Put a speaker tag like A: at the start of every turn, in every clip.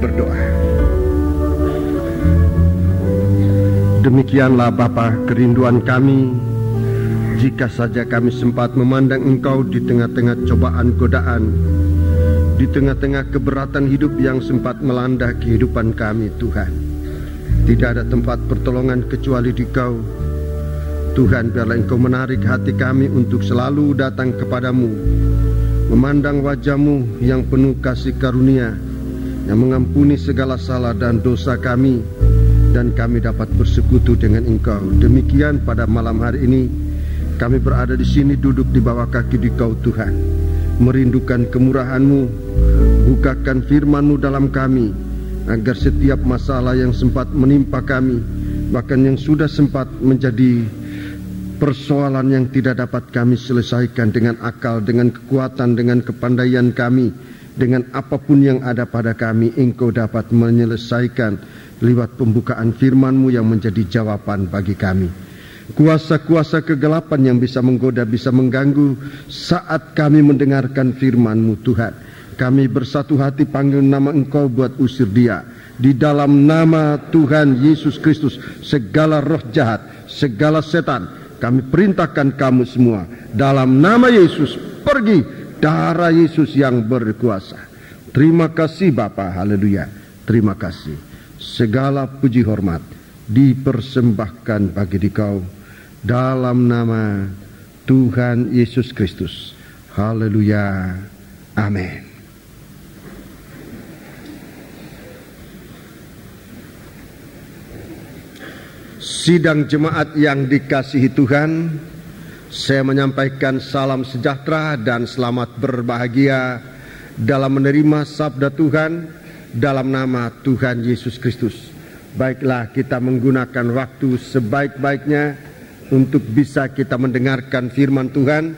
A: berdoa. Demikianlah Bapa, kerinduan kami, jika saja kami sempat memandang Engkau di tengah-tengah cobaan godaan, di tengah-tengah keberatan hidup yang sempat melanda kehidupan kami, Tuhan. Tidak ada tempat pertolongan kecuali di Kau. Tuhan, biarlah Engkau menarik hati kami untuk selalu datang kepadamu, memandang wajah-Mu yang penuh kasih karunia, yang mengampuni segala salah dan dosa kami, dan kami dapat bersekutu dengan Engkau. Demikian pada malam hari ini, kami berada di sini duduk di bawah kaki di Kau, Tuhan, merindukan kemurahan-Mu. Bukakan firman-Mu dalam kami, agar setiap masalah yang sempat menimpa kami, bahkan yang sudah sempat menjadi persoalan yang tidak dapat kami selesaikan dengan akal, dengan kekuatan, dengan kepandaian kami, dengan apapun yang ada pada kami, Engkau dapat menyelesaikan lewat pembukaan firman-Mu yang menjadi jawaban bagi kami. Kuasa-kuasa kegelapan yang bisa menggoda, bisa mengganggu saat kami mendengarkan firman-Mu, Tuhan, kami bersatu hati panggil nama Engkau buat usir dia. Di dalam nama Tuhan Yesus Kristus, segala roh jahat, segala setan, kami perintahkan kamu semua, dalam nama Yesus, pergi. Darah Yesus yang berkuasa. Terima kasih Bapa, haleluya. Terima kasih. Segala puji hormat dipersembahkan bagi Dikau, dalam nama Tuhan Yesus Kristus. Haleluya. Amin. Sidang jemaat yang dikasihi Tuhan, saya menyampaikan salam sejahtera dan selamat berbahagia dalam menerima sabda Tuhan dalam nama Tuhan Yesus Kristus. Baiklah, kita menggunakan waktu sebaik-baiknya untuk bisa kita mendengarkan firman Tuhan,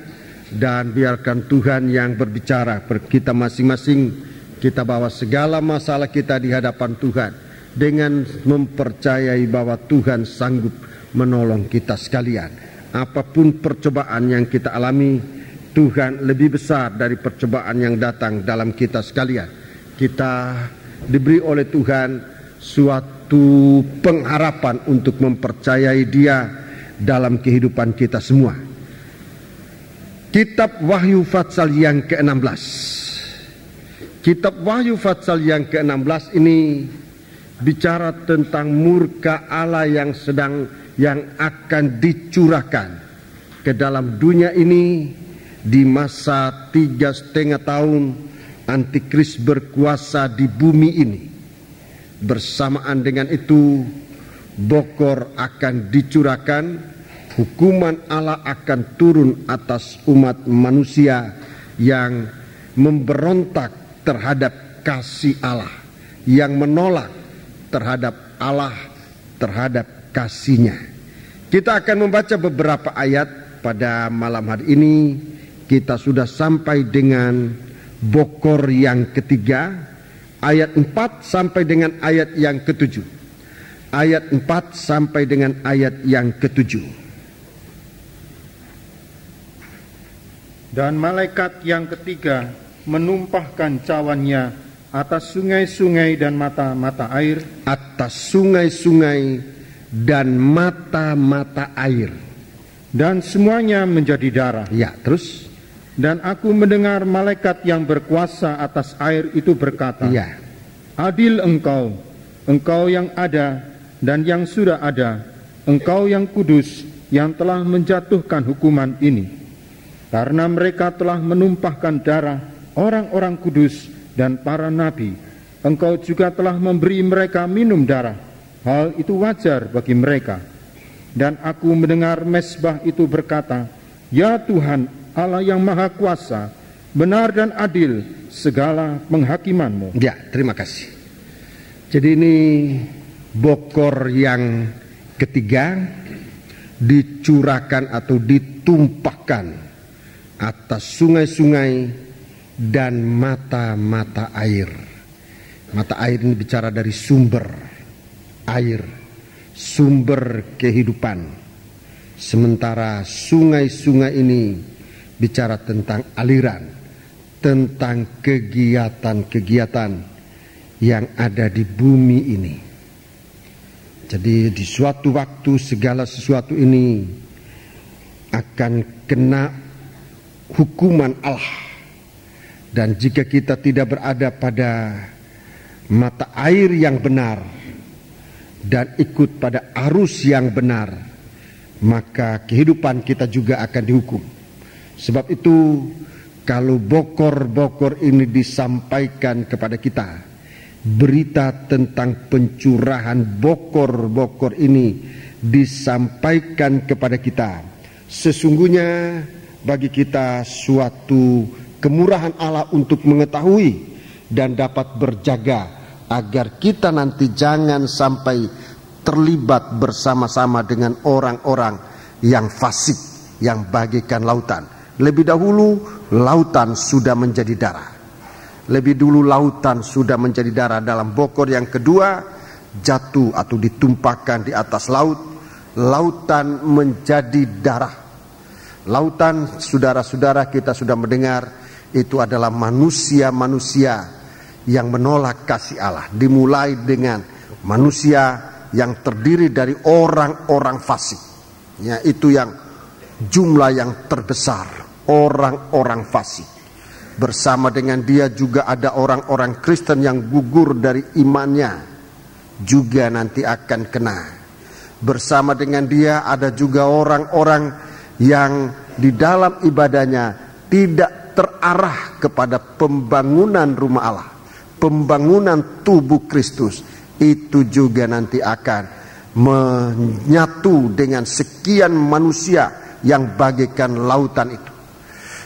A: dan biarkan Tuhan yang berbicara. Kita masing-masing kita bawa segala masalah kita di hadapan Tuhan dengan mempercayai bahwa Tuhan sanggup menolong kita sekalian. Apapun percobaan yang kita alami, Tuhan lebih besar dari percobaan yang datang dalam kita sekalian. Kita diberi oleh Tuhan suatu pengharapan untuk mempercayai Dia dalam kehidupan kita semua. Kitab Wahyu Fatsal yang ke-16. Kitab Wahyu Fatsal yang ke-16 ini bicara tentang murka Allah yang akan dicurahkan ke dalam dunia ini di masa 3,5 tahun Antikris berkuasa di bumi ini. Bersamaan dengan itu, bokor akan dicurahkan, hukuman Allah akan turun atas umat manusia yang memberontak terhadap kasih Allah, yang menolak terhadap Allah, terhadap kasih-Nya. Kita akan membaca beberapa ayat pada malam hari ini. Kita sudah sampai dengan bokor yang ketiga, ayat 4 sampai dengan ayat yang ke-7. Ayat 4 sampai dengan ayat yang ke-7.
B: Dan malaikat yang ketiga menumpahkan cawannya atas sungai-sungai dan mata-mata air.
A: Atas sungai-sungai dan mata-mata air.
B: Dan semuanya menjadi darah.
A: Ya, terus.
B: Dan aku mendengar malaikat yang berkuasa atas air itu berkata,
A: ya,
B: adil engkau, engkau yang ada dan yang sudah ada, engkau yang kudus, yang telah menjatuhkan hukuman ini. Karena mereka telah menumpahkan darah orang-orang kudus dan para nabi, engkau juga telah memberi mereka minum darah. Hal itu wajar bagi mereka. Dan aku mendengar mezbah itu berkata, ya Tuhan Allah yang Maha Kuasa, benar dan adil segala penghakiman-Mu.
A: Ya, terima kasih. Jadi ini bokor yang ketiga dicurahkan atau ditumpahkan atas sungai-sungai dan mata-mata air. Mata air ini bicara dari sumber air, sumber kehidupan. Sementara sungai-sungai ini bicara tentang aliran, tentang kegiatan-kegiatan yang ada di bumi ini. Jadi di suatu waktu segala sesuatu ini akan kena hukuman Allah. Dan jika kita tidak berada pada mata air yang benar dan ikut pada arus yang benar, maka kehidupan kita juga akan dihukum. Sebab itu kalau bokor-bokor ini disampaikan kepada kita, berita tentang pencurahan bokor-bokor ini disampaikan kepada kita, sesungguhnya bagi kita suatu kemurahan Allah untuk mengetahui dan dapat berjaga agar kita nanti jangan sampai terlibat bersama-sama dengan orang-orang yang fasik, yang bagaikan lautan. Lebih dahulu lautan sudah menjadi darah. Lebih dulu lautan sudah menjadi darah. Dalam bokor yang kedua jatuh atau ditumpahkan di atas laut, lautan menjadi darah. Lautan, saudara-saudara, kita sudah mendengar, itu adalah manusia-manusia yang menolak kasih Allah. Dimulai dengan manusia yang terdiri dari orang-orang fasik, ya, itu yang jumlah yang terbesar, orang-orang fasik. Bersama dengan dia juga ada orang-orang Kristen yang gugur dari imannya, juga nanti akan kena. Bersama dengan dia ada juga orang-orang yang di dalam ibadahnya tidak terarah kepada pembangunan rumah Allah, pembangunan tubuh Kristus. Itu juga nanti akan menyatu dengan sekian manusia yang bagaikan lautan itu.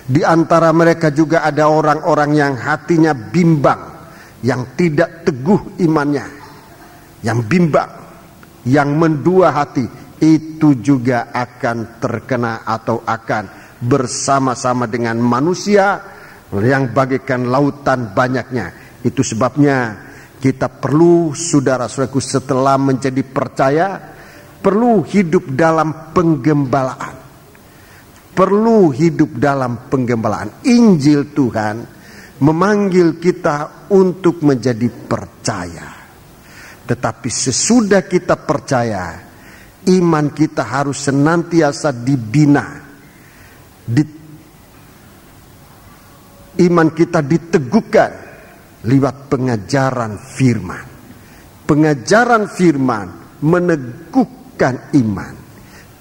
A: Di antara mereka juga ada orang-orang yang hatinya bimbang, yang tidak teguh imannya, yang bimbang, yang mendua hati. Itu juga akan terkena atau akan bersama-sama dengan manusia yang bagaikan lautan banyaknya. Itu sebabnya kita perlu, saudara-saudaraku, setelah menjadi percaya, perlu hidup dalam penggembalaan. Perlu hidup dalam penggembalaan. Injil Tuhan memanggil kita untuk menjadi percaya. Tetapi sesudah kita percaya, iman kita harus senantiasa dibina. Iman kita diteguhkan lewat pengajaran firman. Pengajaran firman meneguhkan iman.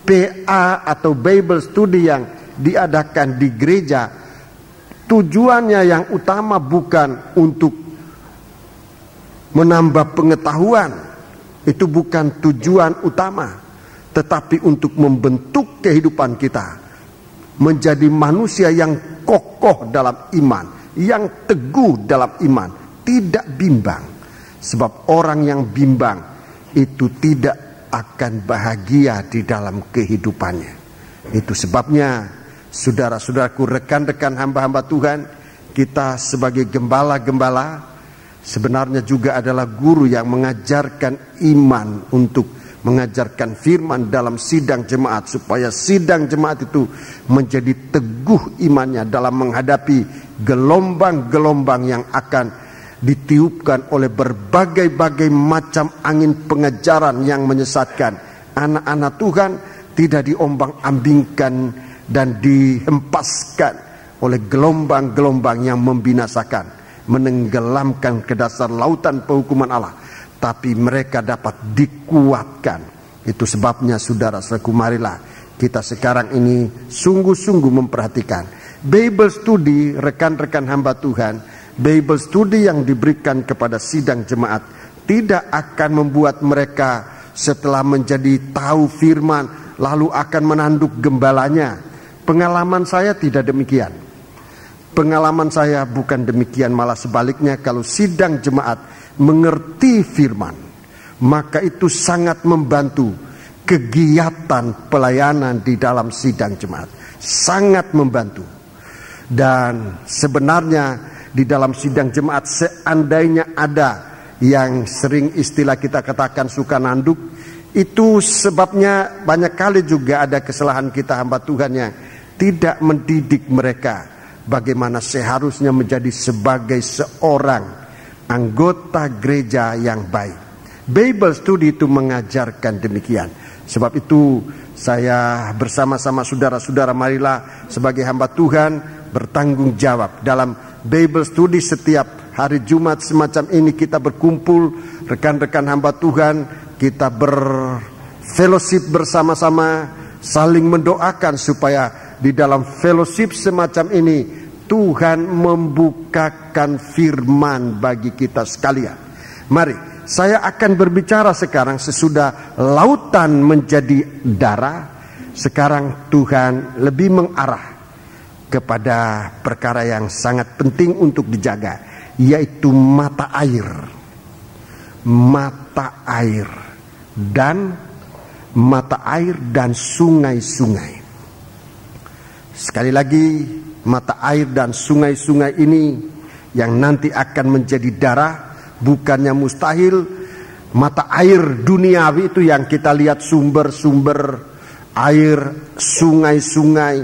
A: PA atau Bible Study yang diadakan di gereja, tujuannya yang utama bukan untuk menambah pengetahuan, itu bukan tujuan utama, tetapi untuk membentuk kehidupan kita menjadi manusia yang kokoh dalam iman, yang teguh dalam iman, tidak bimbang. Sebab orang yang bimbang itu tidak akan bahagia di dalam kehidupannya. Itu sebabnya, saudara-saudaraku, rekan-rekan hamba-hamba Tuhan, kita sebagai gembala-gembala sebenarnya juga adalah guru yang mengajarkan iman, untuk mengajarkan firman dalam sidang jemaat, supaya sidang jemaat itu menjadi teguh imannya dalam menghadapi gelombang-gelombang yang akan ditiupkan oleh berbagai-bagai macam angin pengajaran yang menyesatkan. Anak-anak Tuhan tidak diombang-ambingkan dan dihempaskan oleh gelombang-gelombang yang membinasakan, menenggelamkan ke dasar lautan penghukuman Allah, tapi mereka dapat dikuatkan. Itu sebabnya, saudara-saudaraku, marilah kita sekarang ini sungguh-sungguh memperhatikan Bible Study, rekan-rekan hamba Tuhan. Bible Study yang diberikan kepada sidang jemaat tidak akan membuat mereka setelah menjadi tahu firman lalu akan menanduk gembalanya. Pengalaman saya tidak demikian. Pengalaman saya bukan demikian, malah sebaliknya. Kalau sidang jemaat mengerti firman, maka itu sangat membantu kegiatan pelayanan di dalam sidang jemaat. Sangat membantu. Dan sebenarnya di dalam sidang jemaat, seandainya ada yang sering istilah kita katakan suka nanduk, itu sebabnya banyak kali juga ada kesalahan kita hamba Tuhan yang tidak mendidik mereka bagaimana seharusnya menjadi sebagai seorang anggota gereja yang baik. Bible study itu mengajarkan demikian. Sebab itu saya bersama-sama saudara-saudara, marilah sebagai hamba Tuhan bertanggung jawab dalam Bible study. Setiap hari Jumat semacam ini kita berkumpul, rekan-rekan hamba Tuhan, kita berfellowship bersama-sama, saling mendoakan supaya di dalam fellowship semacam ini Tuhan membukakan firman bagi kita sekalian. Mari, saya akan berbicara sekarang sesudah lautan menjadi darah. Sekarang Tuhan lebih mengarah kepada perkara yang sangat penting untuk dijaga, yaitu mata air. Mata air dan sungai-sungai. Sekali lagi, mata air dan sungai-sungai ini yang nanti akan menjadi darah. Bukannya mustahil mata air duniawi itu yang kita lihat, sumber-sumber air, sungai-sungai,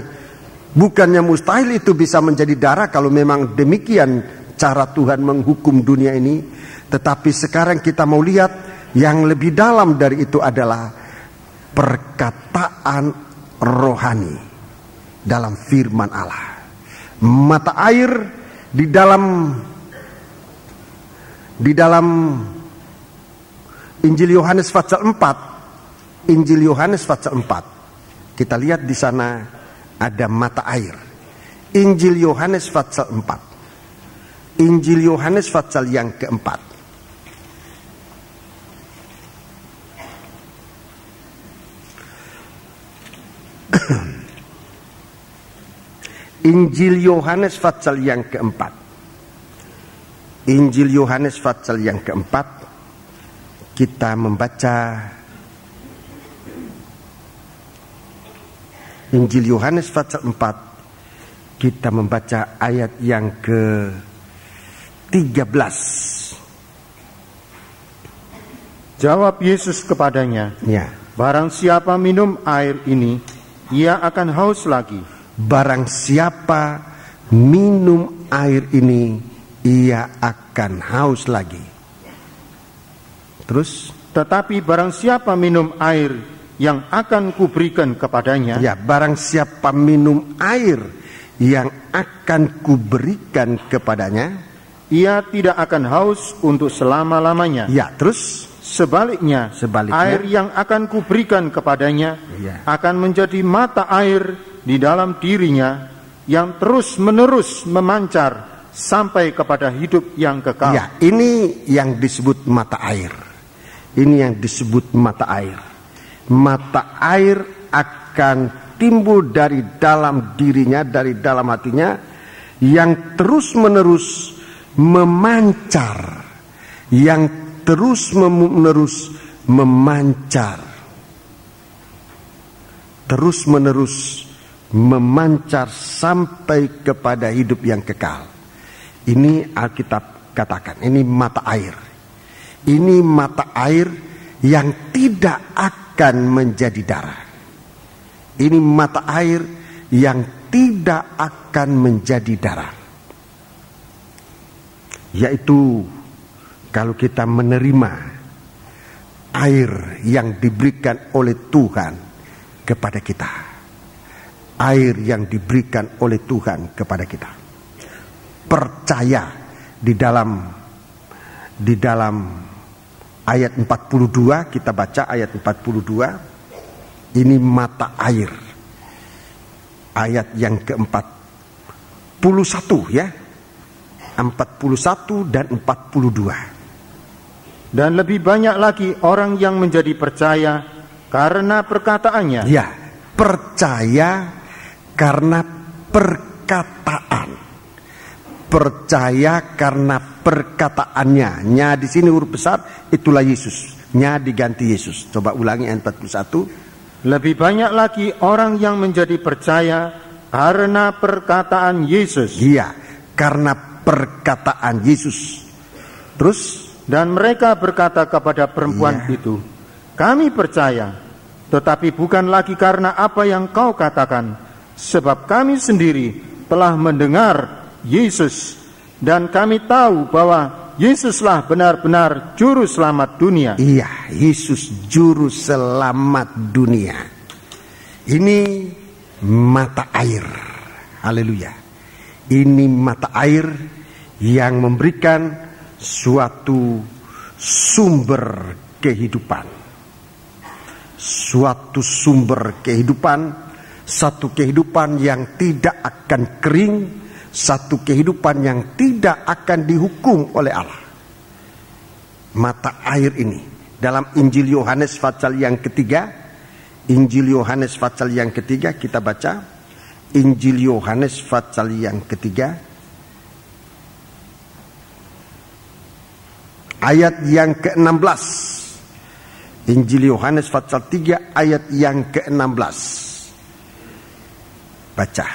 A: bukannya mustahil itu bisa menjadi darah kalau memang demikian cara Tuhan menghukum dunia ini. Tetapi sekarang kita mau lihat yang lebih dalam dari itu adalah perkataan rohani dalam firman Allah. Mata air di dalam Injil Yohanes pasal 4, Injil Yohanes pasal 4, kita lihat di sana ada mata air. Injil Yohanes pasal 4, Injil Yohanes pasal yang keempat. Injil Yohanes pasal yang keempat. Injil Yohanes pasal yang keempat, kita membaca Injil Yohanes pasal 4, kita membaca ayat yang ke-13.
B: Jawab Yesus kepadanya,
A: ya,
B: barang siapa minum air ini, ia akan haus lagi.
A: Barang siapa minum air ini, ia akan haus lagi. Terus,
B: tetapi barang siapa minum air yang akan kuberikan kepadanya,
A: ya, barang siapa minum air yang akan kuberikan kepadanya,
B: ia tidak akan haus untuk selama-lamanya.
A: Ya, terus
B: sebaliknya, air yang akan kuberikan kepadanya akan menjadi mata air di dalam dirinya yang terus-menerus memancar sampai kepada hidup yang kekal.
A: Ya, ini yang disebut mata air. Ini yang disebut mata air. Mata air akan timbul dari dalam dirinya, dari dalam hatinya, yang terus-menerus memancar. Yang terus-menerus memancar. Terus-menerus memancar sampai kepada hidup yang kekal. Ini Alkitab katakan, ini mata air. Ini mata air yang tidak akan menjadi darah. Ini mata air yang tidak akan menjadi darah. Yaitu kalau kita menerima air yang diberikan oleh Tuhan kepada kita. Air yang diberikan oleh Tuhan kepada kita. Percaya di dalam ayat 42, kita baca ayat 42. Ini mata air. Ayat yang ke-41 ya. 41 dan 42.
B: Dan lebih banyak lagi orang yang menjadi percaya karena perkataannya.
A: Ya, percaya karena perkataan. Percaya karena perkataannya. Nya di sini huruf besar, itulah Yesus. Nya diganti Yesus. Coba ulangi ayat 41.
B: Lebih banyak lagi orang yang menjadi percaya karena perkataan Yesus.
A: Iya, karena perkataan Yesus. Terus,
B: dan mereka berkata kepada perempuan itu, kami percaya, tetapi bukan lagi karena apa yang kau katakan, sebab kami sendiri telah mendengar Yesus, dan kami tahu bahwa Yesuslah benar-benar juru selamat dunia.
A: Iya, Yesus juru selamat dunia. Ini mata air. Haleluya. Ini mata air yang memberikan suatu sumber kehidupan. Suatu sumber kehidupan, satu kehidupan yang tidak akan kering, satu kehidupan yang tidak akan dihukum oleh Allah. Mata air ini dalam Injil Yohanes pasal yang ketiga, Injil Yohanes pasal yang ketiga, kita baca Injil Yohanes pasal yang ketiga ayat yang ke-16. Injil Yohanes pasal 3 ayat yang ke-16. Baca.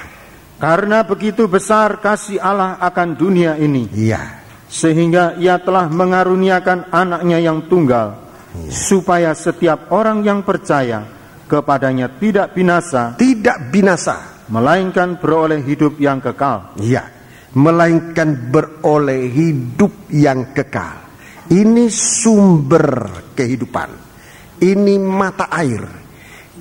B: Karena begitu besar kasih Allah akan dunia ini,
A: Iya.
B: sehingga ia telah mengaruniakan anaknya yang tunggal, supaya setiap orang yang percaya kepadanya tidak binasa, melainkan beroleh hidup yang kekal.
A: Iya, melainkan beroleh hidup yang kekal. Ini sumber kehidupan. Ini mata air.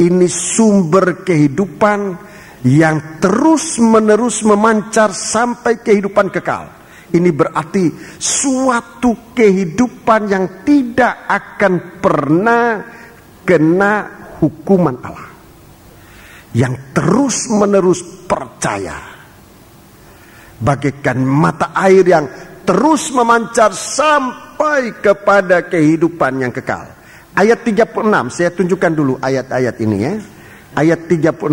A: Ini sumber kehidupan yang terus-menerus memancar sampai kehidupan kekal. Ini berarti suatu kehidupan yang tidak akan pernah kena hukuman Allah. Yang terus-menerus percaya. Bagaikan mata air yang terus memancar sampai kepada kehidupan yang kekal. Ayat 36, saya tunjukkan dulu ayat-ayat ini ya. Ayat 36.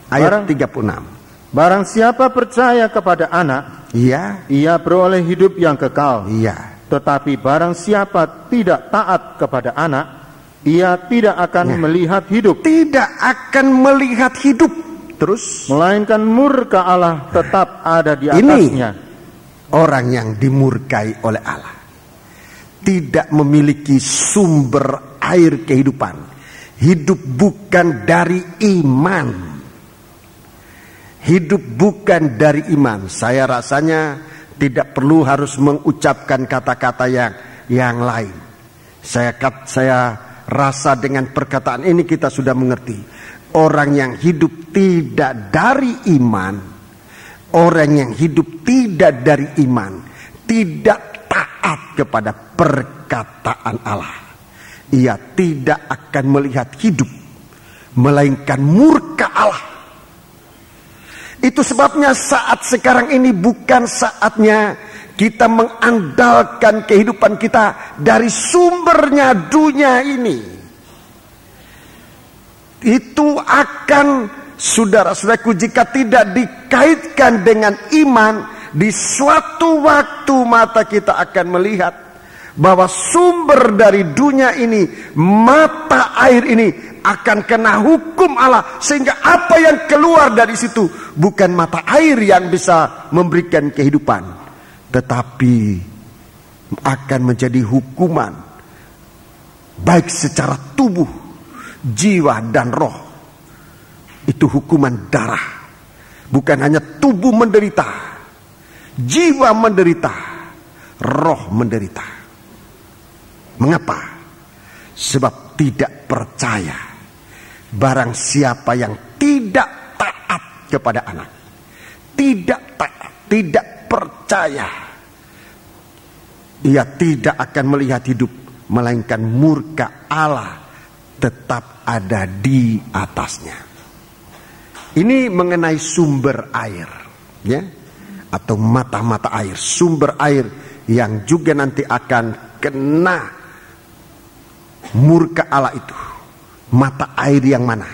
A: Ayat 36.
B: Barang siapa percaya kepada anak,
A: Iya.
B: ia beroleh hidup yang kekal.
A: Iya.
B: Tetapi barang siapa tidak taat kepada anak, ia tidak akan melihat hidup.
A: Tidak akan melihat hidup. Terus,
B: melainkan murka Allah tetap ada di atasnya.
A: Ini orang yang dimurkai oleh Allah. Tidak memiliki sumber air kehidupan. Hidup bukan dari iman. Hidup bukan dari iman. Saya rasanya tidak perlu harus mengucapkan kata-kata yang lain. Saya rasa dengan perkataan ini kita sudah mengerti. Orang yang hidup tidak dari iman, orang yang hidup tidak dari iman, tidak taat kepada perkataan Allah, ia tidak akan melihat hidup, melainkan murka Allah. Itu sebabnya saat sekarang ini bukan saatnya kita mengandalkan kehidupan kita dari sumbernya dunia ini. Itu akan, saudara-saudaraku, jika tidak dikaitkan dengan iman, di suatu waktu mata kita akan melihat bahwa sumber dari dunia ini, mata air ini akan kena hukum Allah, sehingga apa yang keluar dari situ bukan mata air yang bisa memberikan kehidupan, tetapi akan menjadi hukuman baik secara tubuh, jiwa dan roh. Itu hukuman darah. Bukan hanya tubuh menderita, jiwa menderita, roh menderita. Mengapa? Sebab tidak percaya. Barang siapa yang tidak taat kepada anak, tidak taat, tidak percaya, ia tidak akan melihat hidup, melainkan murka Allah tetap ada di atasnya. Ini mengenai sumber air, ya, atau mata-mata air, sumber air yang juga nanti akan kena murka Allah itu. Mata air yang mana?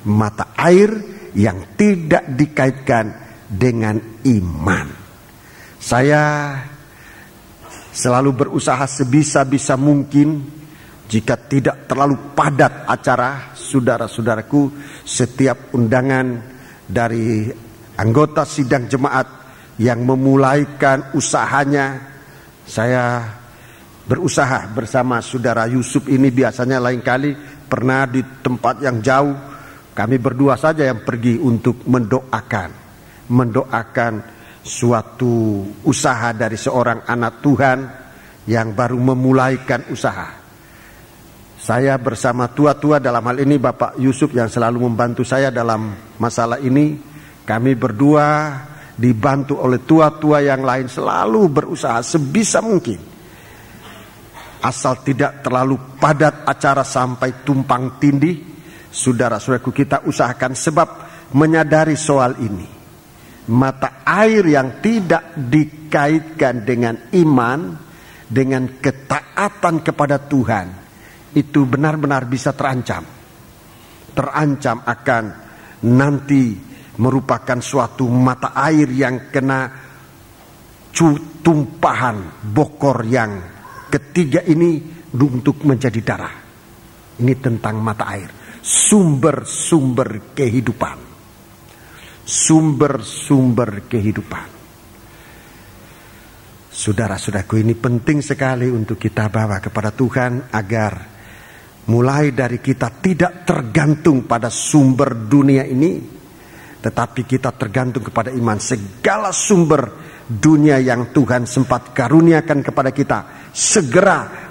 A: Mata air yang tidak dikaitkan dengan iman. Saya selalu berusaha sebisa-bisa mungkin, jika tidak terlalu padat acara, saudara-saudaraku, setiap undangan dari anggota sidang jemaat yang memulaikan usahanya, saya berusaha bersama saudara Yusuf ini. Biasanya lain kali pernah di tempat yang jauh, kami berdua saja yang pergi untuk mendoakan suatu usaha dari seorang anak Tuhan yang baru memulaikan usaha. Saya bersama tua-tua, dalam hal ini Bapak Yusuf yang selalu membantu saya dalam masalah ini. Kami berdua dibantu oleh tua-tua yang lain selalu berusaha sebisa mungkin. Asal tidak terlalu padat acara sampai tumpang tindih. Saudara-saudaraku, kita usahakan, sebab menyadari soal ini. Mata air yang tidak dikaitkan dengan iman, dengan ketaatan kepada Tuhan, itu benar-benar bisa terancam. Terancam akan nanti merupakan suatu mata air yang kena tumpahan bokor yang ketiga ini untuk menjadi darah. Ini tentang mata air, sumber-sumber kehidupan. Sumber-sumber kehidupan. Saudara-saudaraku, ini penting sekali untuk kita bawa kepada Tuhan, agar mulai dari kita tidak tergantung pada sumber dunia ini, tetapi kita tergantung kepada iman. Segala sumber dunia yang Tuhan sempat karuniakan kepada kita segera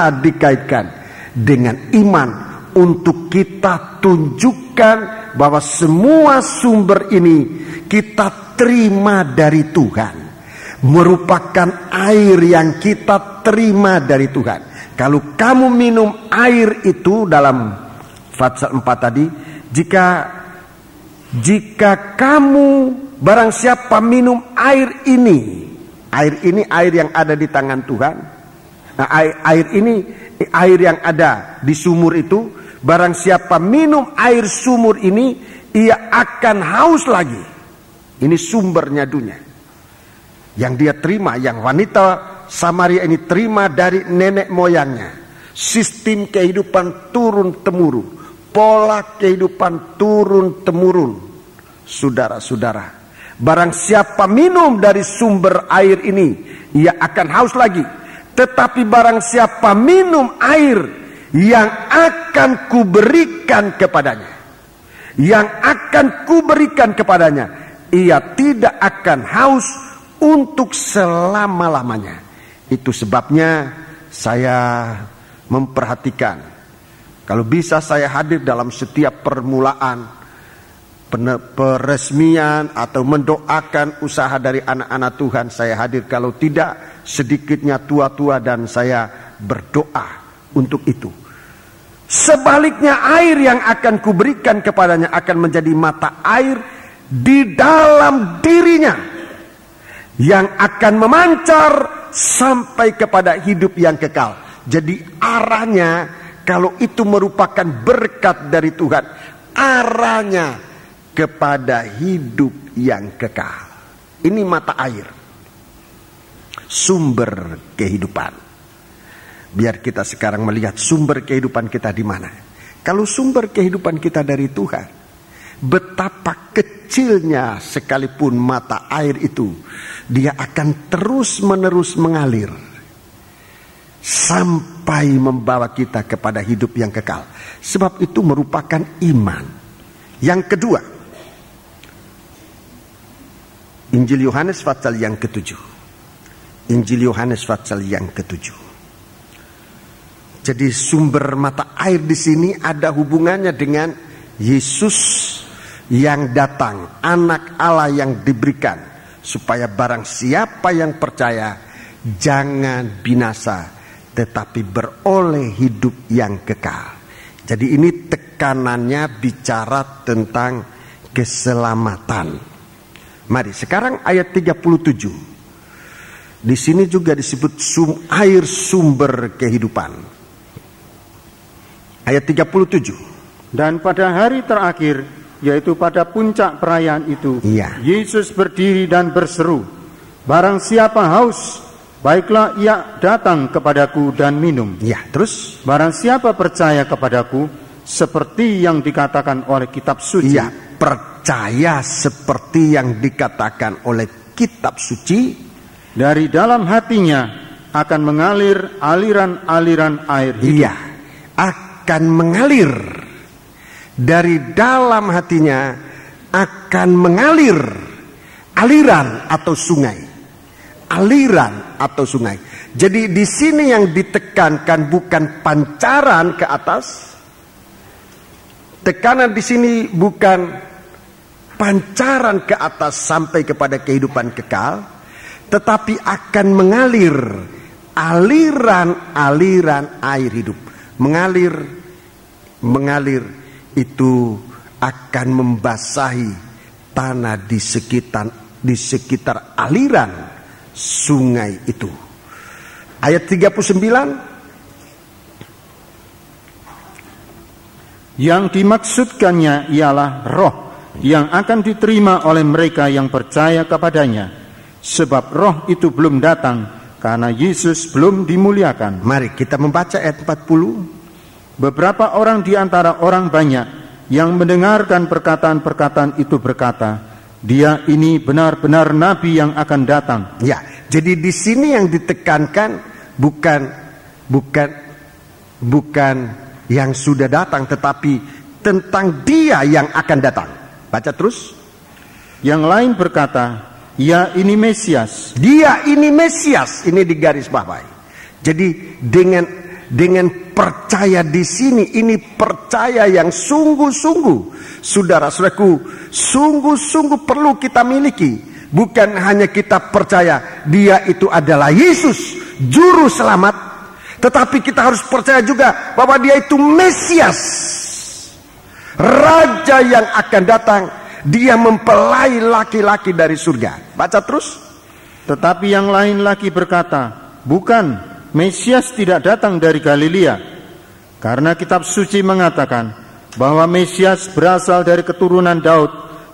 A: dikaitkan dengan iman, untuk kita tunjukkan bahwa semua sumber ini kita terima dari Tuhan, merupakan air yang kita terima dari Tuhan. Kalau kamu minum air itu, dalam Fatsal 4 tadi, jika kamu barang siapa minum air ini air yang ada di tangan Tuhan. Nah, air ini air yang ada di sumur itu, barang siapa minum air sumur ini, ia akan haus lagi. Ini sumbernya dunia yang dia terima, yang wanita Samaria ini terima dari nenek moyangnya. Sistem kehidupan turun temurun, pola kehidupan turun temurun. Saudara-saudara, barang siapa minum dari sumber air ini, ia akan haus lagi. Tetapi barang siapa minum air yang akan kuberikan kepadanya, ia tidak akan haus untuk selama-lamanya. Itu sebabnya saya memperhatikan, kalau bisa saya hadir dalam setiap permulaan peresmian atau mendoakan usaha dari anak-anak Tuhan, saya hadir. Kalau tidak, sedikitnya tua-tua dan saya berdoa untuk itu. Sebaliknya, air yang akan kuberikan kepadanya akan menjadi mata air di dalam dirinya, yang akan memancar sampai kepada hidup yang kekal. Jadi arahnya, kalau itu merupakan berkat dari Tuhan, arahnya kepada hidup yang kekal. Ini mata air, sumber kehidupan. Biar kita sekarang melihat sumber kehidupan kita di mana. Kalau sumber kehidupan kita dari Tuhan, betapa kecilnya sekalipun mata air itu, dia akan terus-menerus mengalir sampai membawa kita kepada hidup yang kekal. Sebab itu merupakan iman. Yang kedua, Injil Yohanes pasal yang ke-7. Injil Yohanes pasal yang ke-7. Jadi sumber mata air di sini ada hubungannya dengan Yesus yang datang, anak Allah yang diberikan, supaya barang siapa yang percaya jangan binasa, tetapi beroleh hidup yang kekal. Jadi ini tekanannya bicara tentang keselamatan. Mari sekarang ayat 37. Di sini juga disebut air sumber kehidupan. Ayat 37.
B: Dan pada hari terakhir, yaitu pada puncak perayaan itu, Yesus berdiri dan berseru, barang siapa haus, baiklah ia datang kepadaku dan minum.
A: Terus
B: barang siapa percaya kepadaku, seperti yang dikatakan oleh kitab suci.
A: Percaya seperti yang dikatakan oleh kitab suci,
B: dari dalam hatinya akan mengalir aliran-aliran air hidup.
A: Akan mengalir dari dalam hatinya, akan mengalir, aliran atau sungai. Aliran atau sungai. Jadi di sini yang ditekankan bukan pancaran ke atas. Tekanan di sini bukan pancaran ke atas sampai kepada kehidupan kekal, tetapi akan mengalir, aliran-aliran air hidup. Mengalir itu akan membasahi tanah di sekitar aliran sungai itu. Ayat 39.
B: Yang dimaksudkannya ialah roh yang akan diterima oleh mereka yang percaya kepadanya, sebab roh itu belum datang karena Yesus belum dimuliakan.
A: Mari kita membaca ayat 40.
B: Beberapa orang di antara orang banyak yang mendengarkan perkataan-perkataan itu berkata, dia ini benar-benar nabi yang akan datang.
A: Ya, jadi di sini yang ditekankan bukan yang sudah datang, tetapi tentang dia yang akan datang. Baca terus.
B: Yang lain berkata, ya ini Mesias.
A: Dia ini Mesias. Ini di garis bawahi. Jadi dengan percaya di sini, ini percaya yang sungguh-sungguh, saudara-saudaraku, sungguh-sungguh perlu kita miliki. Bukan hanya kita percaya dia itu adalah Yesus, juru selamat, tetapi kita harus percaya juga bahwa dia itu Mesias, Raja yang akan datang. Dia mempelai laki-laki dari surga. Baca terus.
B: Tetapi yang lain lagi berkata, bukan, Mesias tidak datang dari Galilea, karena kitab suci mengatakan bahwa Mesias berasal dari keturunan Daud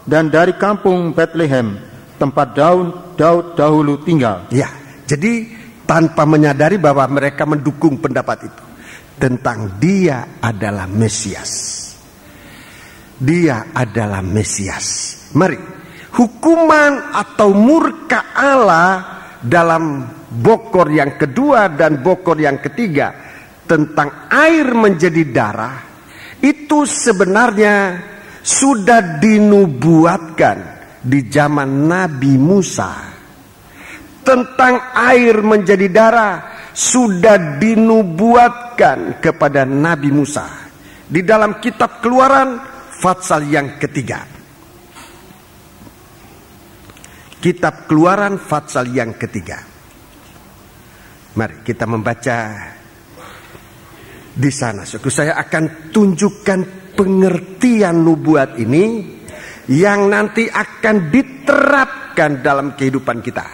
B: dan dari kampung Bethlehem, tempat Daud dahulu tinggal.
A: Ya, jadi tanpa menyadari bahwa mereka mendukung pendapat itu tentang dia adalah Mesias. Dia adalah Mesias. Mari, hukuman atau murka Allah dalam Bokor yang kedua dan Bokor yang ketiga tentang air menjadi darah itu sebenarnya sudah dinubuatkan di zaman Nabi Musa. Tentang air menjadi darah sudah dinubuatkan kepada Nabi Musa di dalam kitab Keluaran pasal yang ketiga. Kitab Keluaran pasal yang ketiga. Mari kita membaca di sana. Saya akan tunjukkan pengertian nubuat ini yang nanti akan diterapkan dalam kehidupan kita.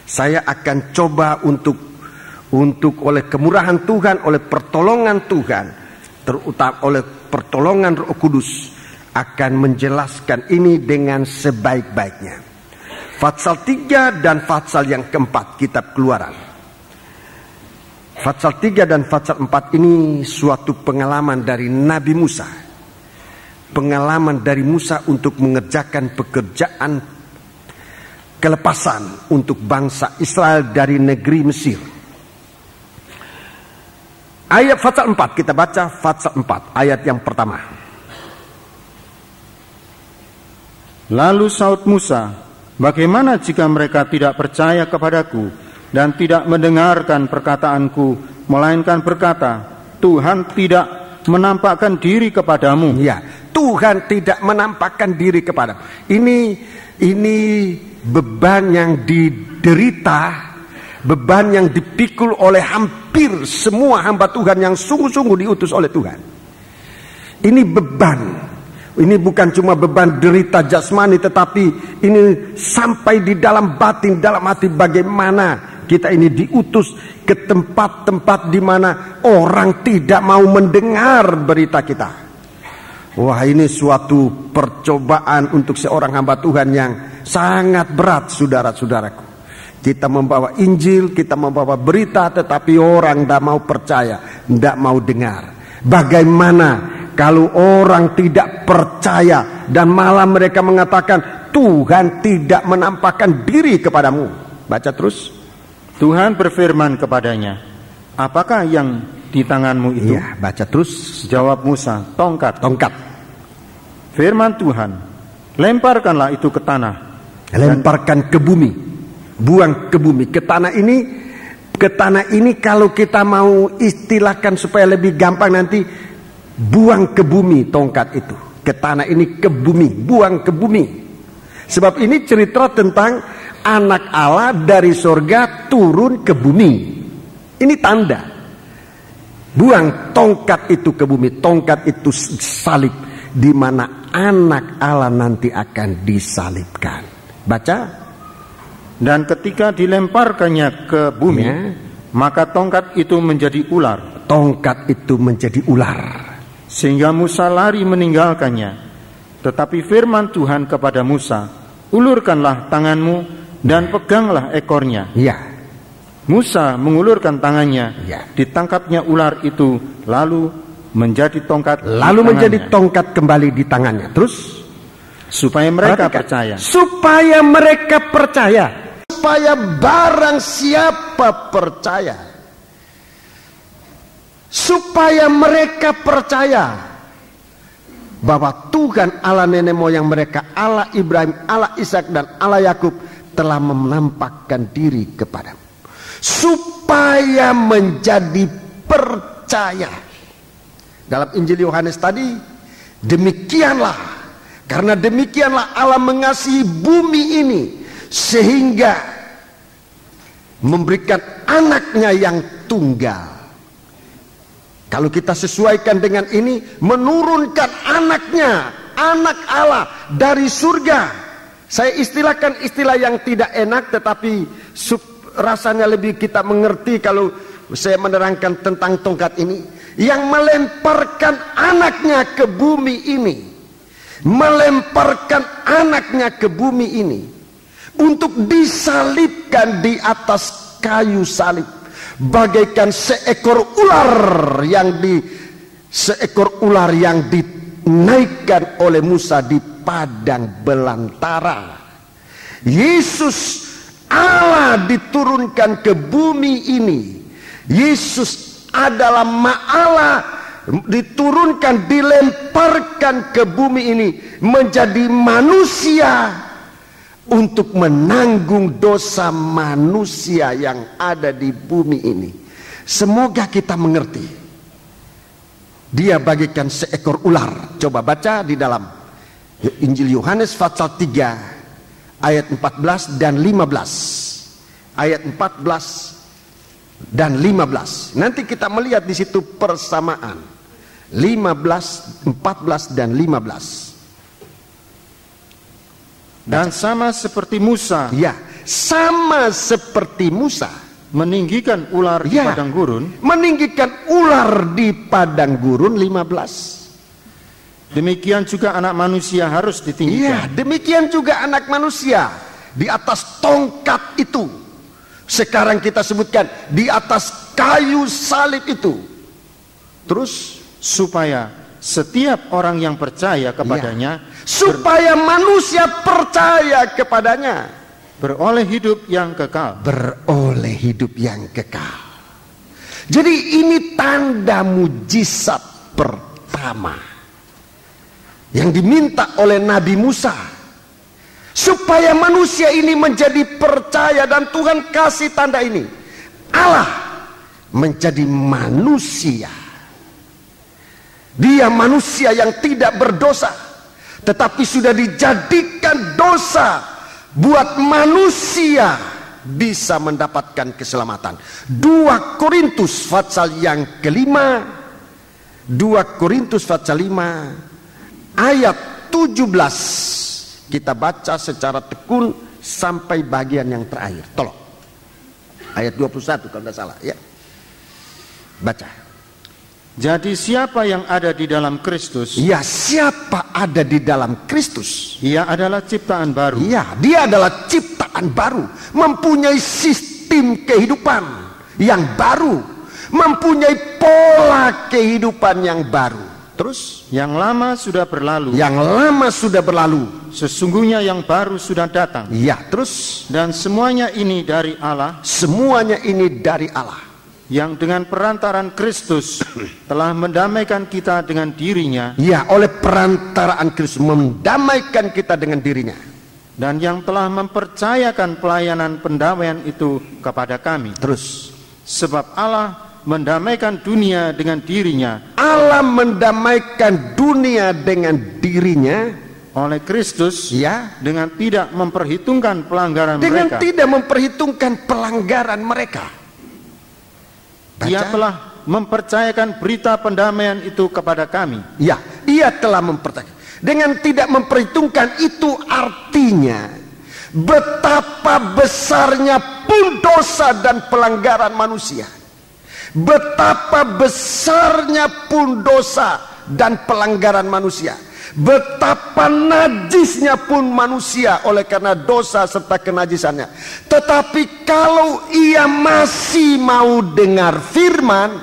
A: Saya akan coba untuk oleh kemurahan Tuhan, oleh pertolongan Tuhan, terutama oleh pertolongan Roh Kudus, akan menjelaskan ini dengan sebaik-baiknya. Pasal 3 dan pasal yang keempat kitab Keluaran. Pasal 3 dan pasal 4 ini suatu pengalaman dari Nabi Musa. Pengalaman dari Musa untuk mengerjakan pekerjaan kelepasan untuk bangsa Israel dari negeri Mesir. Ayat pasal 4, kita baca pasal 4 ayat yang pertama.
B: Lalu saut Musa, bagaimana jika mereka tidak percaya kepadaku dan tidak mendengarkan perkataanku, melainkan berkata, Tuhan tidak menampakkan diri kepadamu.
A: Ya, Tuhan tidak menampakkan diri kepadamu. Ini beban yang diderita, beban yang dipikul oleh hampir semua hamba Tuhan yang sungguh-sungguh diutus oleh Tuhan. Ini beban. Ini bukan cuma beban derita jasmani, tetapi ini sampai di dalam batin, dalam hati, bagaimana kita ini diutus ke tempat-tempat di mana orang tidak mau mendengar berita kita. Wah, ini suatu percobaan untuk seorang hamba Tuhan yang sangat berat, saudara-saudaraku. Kita membawa Injil, kita membawa berita, tetapi orang tidak mau percaya, tidak mau dengar. Bagaimana kalau orang tidak percaya dan malah mereka mengatakan Tuhan tidak menampakkan diri kepadamu? Baca terus.
B: Tuhan berfirman kepadanya, apakah yang di tanganmu itu?
A: Ya, baca terus.
B: Jawab Musa, tongkat.
A: Tongkat.
B: Firman Tuhan, lemparkanlah itu ke tanah.
A: Lemparkan ke bumi, buang ke bumi. Ke tanah ini kalau kita mau istilahkan supaya lebih gampang nanti, buang ke bumi tongkat itu. Ke tanah ini, ke bumi, buang ke bumi. Sebab ini cerita tentang anak Allah dari surga turun ke bumi. Ini tanda. Buang tongkat itu ke bumi. Tongkat itu salib, di mana anak Allah nanti akan disalibkan. Baca.
B: Dan ketika dilemparkannya ke bumi, maka tongkat itu menjadi ular.
A: Tongkat itu menjadi ular.
B: Sehingga Musa lari meninggalkannya. Tetapi firman Tuhan kepada Musa, ulurkanlah tanganmu dan peganglah ekornya.
A: Ya.
B: Musa mengulurkan tangannya, ditangkapnya ular itu, lalu menjadi tongkat.
A: Lalu menjadi tongkat kembali di tangannya. Terus
B: supaya mereka percaya.
A: Supaya mereka percaya. Supaya barang siapa percaya. Supaya mereka percaya bahwa Tuhan Allah nenek moyang mereka, Allah Ibrahim, Allah Ishak dan Allah Yakub telah menampakkan diri kepadamu. Supaya menjadi percaya. Dalam Injil Yohanes tadi, demikianlah, karena demikianlah Allah mengasihi bumi ini, sehingga memberikan anaknya yang tunggal. Kalau kita sesuaikan dengan ini, menurunkan anaknya, anak Allah dari surga. Saya istilahkan istilah yang tidak enak, tetapi rasanya lebih kita mengerti kalau saya menerangkan tentang tongkat ini. Yang melemparkan anaknya ke bumi ini. Melemparkan anaknya ke bumi ini. Untuk disalibkan di atas kayu salib. Bagaikan seekor ular yang dinaikkan oleh Musa di padang belantara. Yesus Allah diturunkan ke bumi ini. Yesus adalah Allah diturunkan, dilemparkan ke bumi ini menjadi manusia untuk menanggung dosa manusia yang ada di bumi ini. Semoga kita mengerti. Dia bagaikan seekor ular. Coba baca di dalam Injil Yohanes pasal 3 ayat 14 dan 15. Ayat 14 dan 15. Nanti kita melihat di situ persamaan. 15, 14 dan 15.
B: Dan sama seperti Musa,
A: sama seperti Musa
B: meninggikan ular di padang gurun,
A: meninggikan ular di padang gurun. 15.
B: Demikian juga anak manusia harus ditinggikan.
A: Demikian juga anak manusia di atas tongkat itu. Sekarang kita sebutkan di atas kayu salib itu. Terus
B: supaya setiap orang yang percaya kepadanya,
A: supaya manusia percaya kepadanya,
B: beroleh hidup yang kekal.
A: Beroleh hidup yang kekal. Jadi ini tanda mujizat pertama yang diminta oleh Nabi Musa, supaya manusia ini menjadi percaya. Dan Tuhan kasih tanda ini. Allah menjadi manusia. Dia manusia yang tidak berdosa, tetapi sudah dijadikan dosa buat manusia bisa mendapatkan keselamatan. 2 Korintus pasal yang kelima, 2 Korintus pasal 5 ayat 17. Kita baca secara tekun sampai bagian yang terakhir. Tolong. Ayat 21 kalau tidak salah ya. Baca.
B: Jadi siapa yang ada di dalam Kristus?
A: Siapa ada di dalam Kristus?
B: Ia adalah ciptaan baru.
A: Dia adalah ciptaan baru, mempunyai sistem kehidupan yang baru, mempunyai pola kehidupan yang baru. Terus,
B: yang lama sudah berlalu.
A: Yang lama sudah berlalu.
B: Sesungguhnya yang baru sudah datang.
A: Terus,
B: dan semuanya ini dari Allah.
A: Semuanya ini dari Allah.
B: yang dengan perantaraan Kristus telah mendamaikan kita dengan dirinya,
A: ya, oleh perantaraan Kristus mendamaikan kita dengan dirinya,
B: dan yang telah mempercayakan pelayanan pendamaian itu kepada kami.
A: Terus,
B: sebab Allah mendamaikan dunia dengan dirinya,
A: Allah mendamaikan dunia dengan dirinya
B: oleh Kristus,
A: ya,
B: dengan tidak memperhitungkan pelanggaran
A: dengan
B: mereka.
A: tidak memperhitungkan pelanggaran mereka. Baca.
B: Ia telah mempercayakan berita pendamaian itu kepada kami.
A: Ya, ia telah mempercayakan. Dengan tidak memperhitungkan itu artinya betapa besarnya pun dosa dan pelanggaran manusia. Betapa besarnya pun dosa dan pelanggaran manusia. Betapa najisnya pun manusia oleh karena dosa serta kenajisannya. Tetapi kalau ia masih mau dengar firman,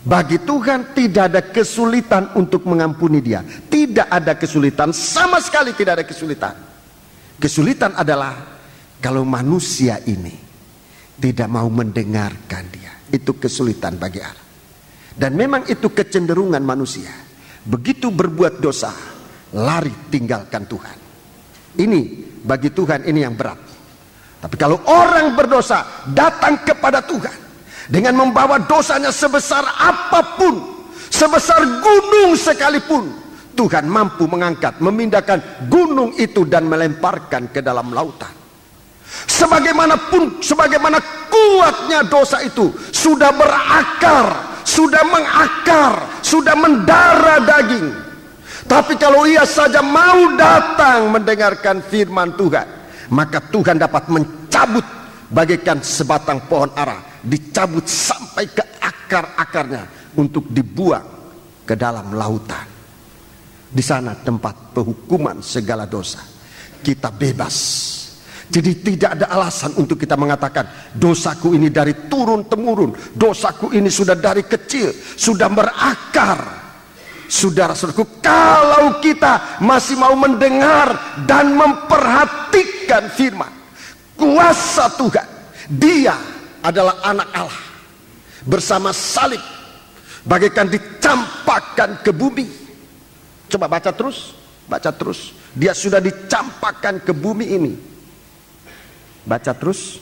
A: bagi Tuhan tidak ada kesulitan untuk mengampuni dia. Tidak ada kesulitan, sama sekali tidak ada kesulitan. Kesulitan adalah kalau manusia ini tidak mau mendengarkan dia. Itu kesulitan bagi Allah. Dan memang itu kecenderungan manusia. Begitu berbuat dosa, lari tinggalkan Tuhan. Ini bagi Tuhan ini yang berat. Tapi kalau orang berdosa datang kepada Tuhan dengan membawa dosanya sebesar apapun, sebesar gunung sekalipun, Tuhan mampu mengangkat, memindahkan gunung itu dan melemparkan ke dalam lautan. Sebagaimana kuatnya dosa itu sudah berakar, sudah mengakar, sudah mendarah daging. Tapi kalau ia saja mau datang mendengarkan firman Tuhan, maka Tuhan dapat mencabut bagaikan sebatang pohon ara, dicabut sampai ke akar-akarnya untuk dibuang ke dalam lautan. Di sana tempat penghukuman segala dosa. Kita bebas. Jadi tidak ada alasan untuk kita mengatakan dosaku ini dari turun-temurun, dosaku ini sudah dari kecil, sudah berakar. Saudara-saudaraku, kalau kita masih mau mendengar dan memperhatikan firman, kuasa Tuhan, dia adalah anak Allah, bersama salib bagaikan dicampakkan ke bumi. Coba baca terus, dia sudah dicampakkan ke bumi ini. Baca terus.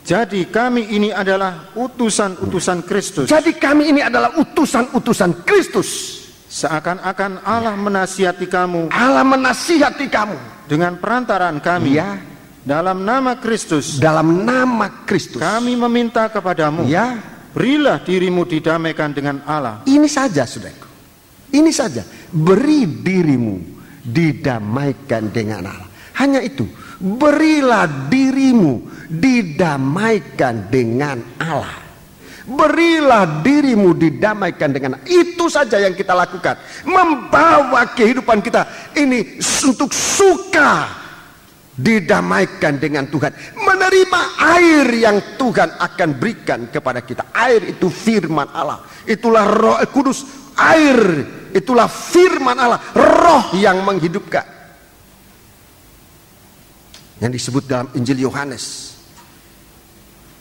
B: Jadi kami ini adalah utusan-utusan Kristus.
A: Jadi kami ini adalah utusan-utusan Kristus.
B: Seakan-akan Allah menasihati kamu.
A: Allah menasihati kamu
B: dengan perantaraan kami.
A: Ya.
B: Dalam nama Kristus.
A: Dalam nama Kristus.
B: Kami meminta kepadamu.
A: Ya.
B: Berilah dirimu didamaikan dengan Allah.
A: Ini saja, saudaraku. Ini saja. Beri dirimu didamaikan dengan Allah. Hanya itu. Berilah dirimu didamaikan dengan Allah. Berilah dirimu didamaikan dengan Allah. Itu saja yang kita lakukan. Membawa kehidupan kita ini untuk suka didamaikan dengan Tuhan. Menerima air yang Tuhan akan berikan kepada kita. Air itu firman Allah. Itulah Roh Kudus. Air itulah firman Allah. Roh yang menghidupkan. Yang disebut dalam Injil Yohanes,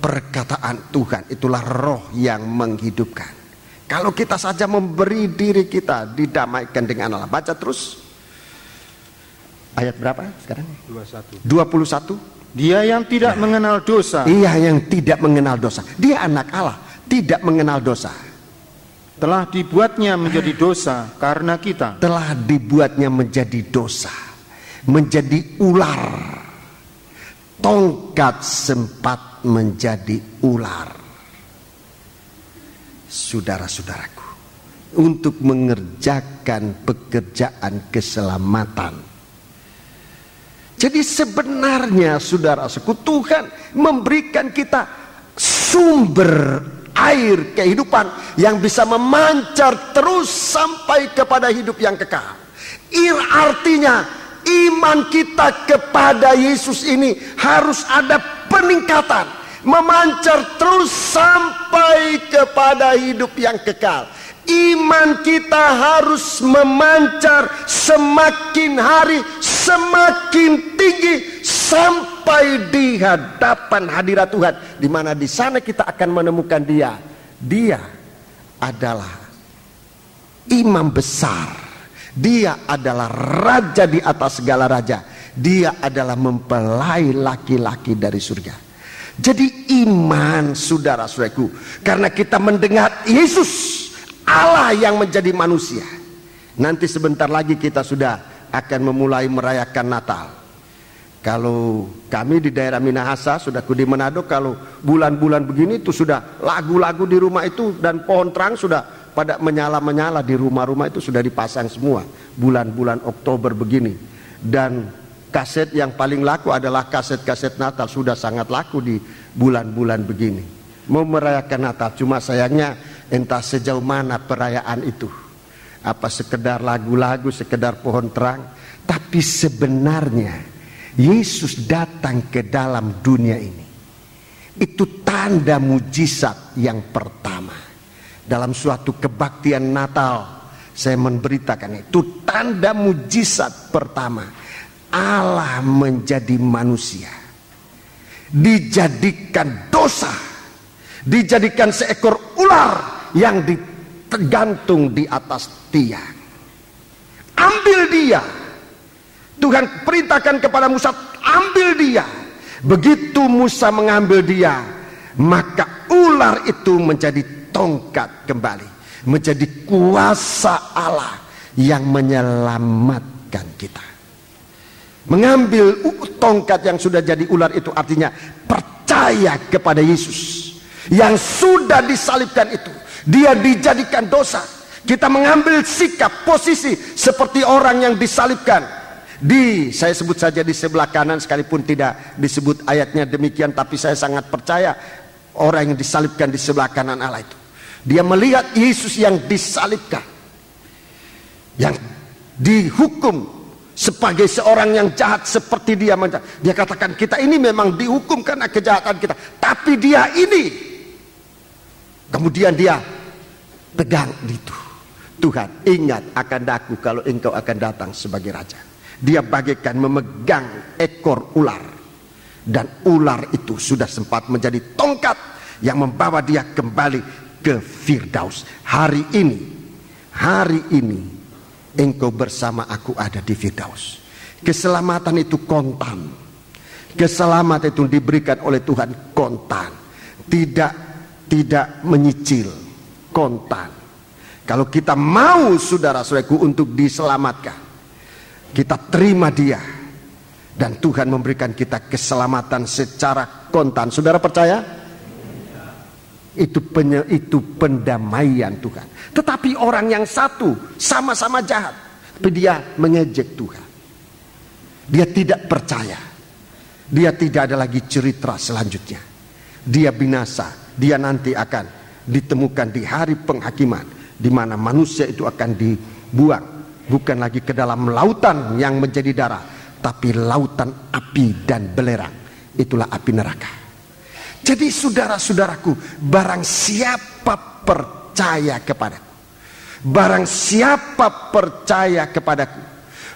A: perkataan Tuhan itulah roh yang menghidupkan. Kalau kita saja memberi diri kita didamaikan dengan Allah. Baca terus. Ayat berapa sekarang? 21.
B: Dia yang tidak mengenal dosa.
A: Ia yang tidak mengenal dosa. Dia anak Allah, tidak mengenal dosa.
B: Telah dibuatnya menjadi dosa karena kita.
A: Telah dibuatnya menjadi dosa, menjadi ular. Tongkat sempat menjadi ular. Saudara-saudaraku, untuk mengerjakan pekerjaan keselamatan. Jadi sebenarnya saudara-saudaraku, Tuhan memberikan kita sumber air kehidupan yang bisa memancar terus sampai kepada hidup yang kekal. Artinya iman kita kepada Yesus ini harus ada peningkatan, memancar terus sampai kepada hidup yang kekal. Iman kita harus memancar semakin hari semakin tinggi sampai sampai di hadapan hadirat Tuhan, di mana di sana kita akan menemukan Dia. Dia adalah imam besar. Dia adalah raja di atas segala raja. Dia adalah mempelai laki-laki dari surga. Jadi iman, saudara-saudaraku, karena kita mendengar Yesus Allah yang menjadi manusia. Nanti sebentar lagi kita sudah akan memulai merayakan Natal. Kalau kami di daerah Minahasa, saudaraku di Manado, kalau bulan-bulan begini itu sudah lagu-lagu di rumah itu dan pohon terang sudah pada menyala-menyala di rumah-rumah itu sudah dipasang semua. Bulan-bulan Oktober begini. Dan kaset yang paling laku adalah kaset-kaset Natal, sudah sangat laku di bulan-bulan begini. Mau merayakan Natal, cuma sayangnya entah sejauh mana perayaan itu. Apa sekedar lagu-lagu, sekedar pohon terang. Tapi sebenarnya Yesus datang ke dalam dunia ini, itu tanda mujizat yang pertama. Dalam suatu kebaktian Natal saya memberitakan, itu tanda mujizat pertama. Allah menjadi manusia, dijadikan dosa, dijadikan seekor ular yang tergantung di atas tiang. Ambil dia. Tuhan perintahkan kepada Musa, ambil dia. Begitu Musa mengambil dia, maka ular itu menjadi tongkat kembali, menjadi kuasa Allah yang menyelamatkan kita. Mengambil tongkat yang sudah jadi ular itu artinya percaya kepada Yesus yang sudah disalibkan itu. Dia dijadikan dosa. Kita mengambil sikap, posisi seperti orang yang disalibkan. Saya sebut saja di sebelah kanan, sekalipun tidak disebut ayatnya demikian, tapi saya sangat percaya orang yang disalibkan di sebelah kanan Allah itu. Dia melihat Yesus yang disalibkan, yang dihukum sebagai seorang yang jahat seperti dia. Dia katakan, kita ini memang dihukum karena kejahatan kita, tapi dia ini. Kemudian dia pegang itu. Tuhan, ingat akan aku kalau engkau akan datang sebagai raja. Dia bagaikan memegang ekor ular, dan ular itu sudah sempat menjadi tongkat yang membawa dia kembali ke Firdaus. Hari ini engkau bersama aku ada di Firdaus. Keselamatan itu kontan. Keselamatan itu diberikan oleh Tuhan kontan, tidak menyicil, kontan. Kalau kita mau, saudara-saudaraku, untuk diselamatkan, kita terima dia, dan Tuhan memberikan kita keselamatan secara kontan. Saudara percaya? Itu pendamaian Tuhan. Tetapi orang yang satu sama-sama jahat, tapi dia mengejek Tuhan. Dia tidak percaya. Dia tidak ada lagi cerita selanjutnya. Dia binasa. Dia nanti akan ditemukan di hari penghakiman, di mana manusia itu akan dibuang, bukan lagi ke dalam lautan yang menjadi darah, tapi lautan api dan belerang. Itulah api neraka. Jadi saudara-saudaraku, barang siapa percaya kepadaku, barang siapa percaya kepadaku,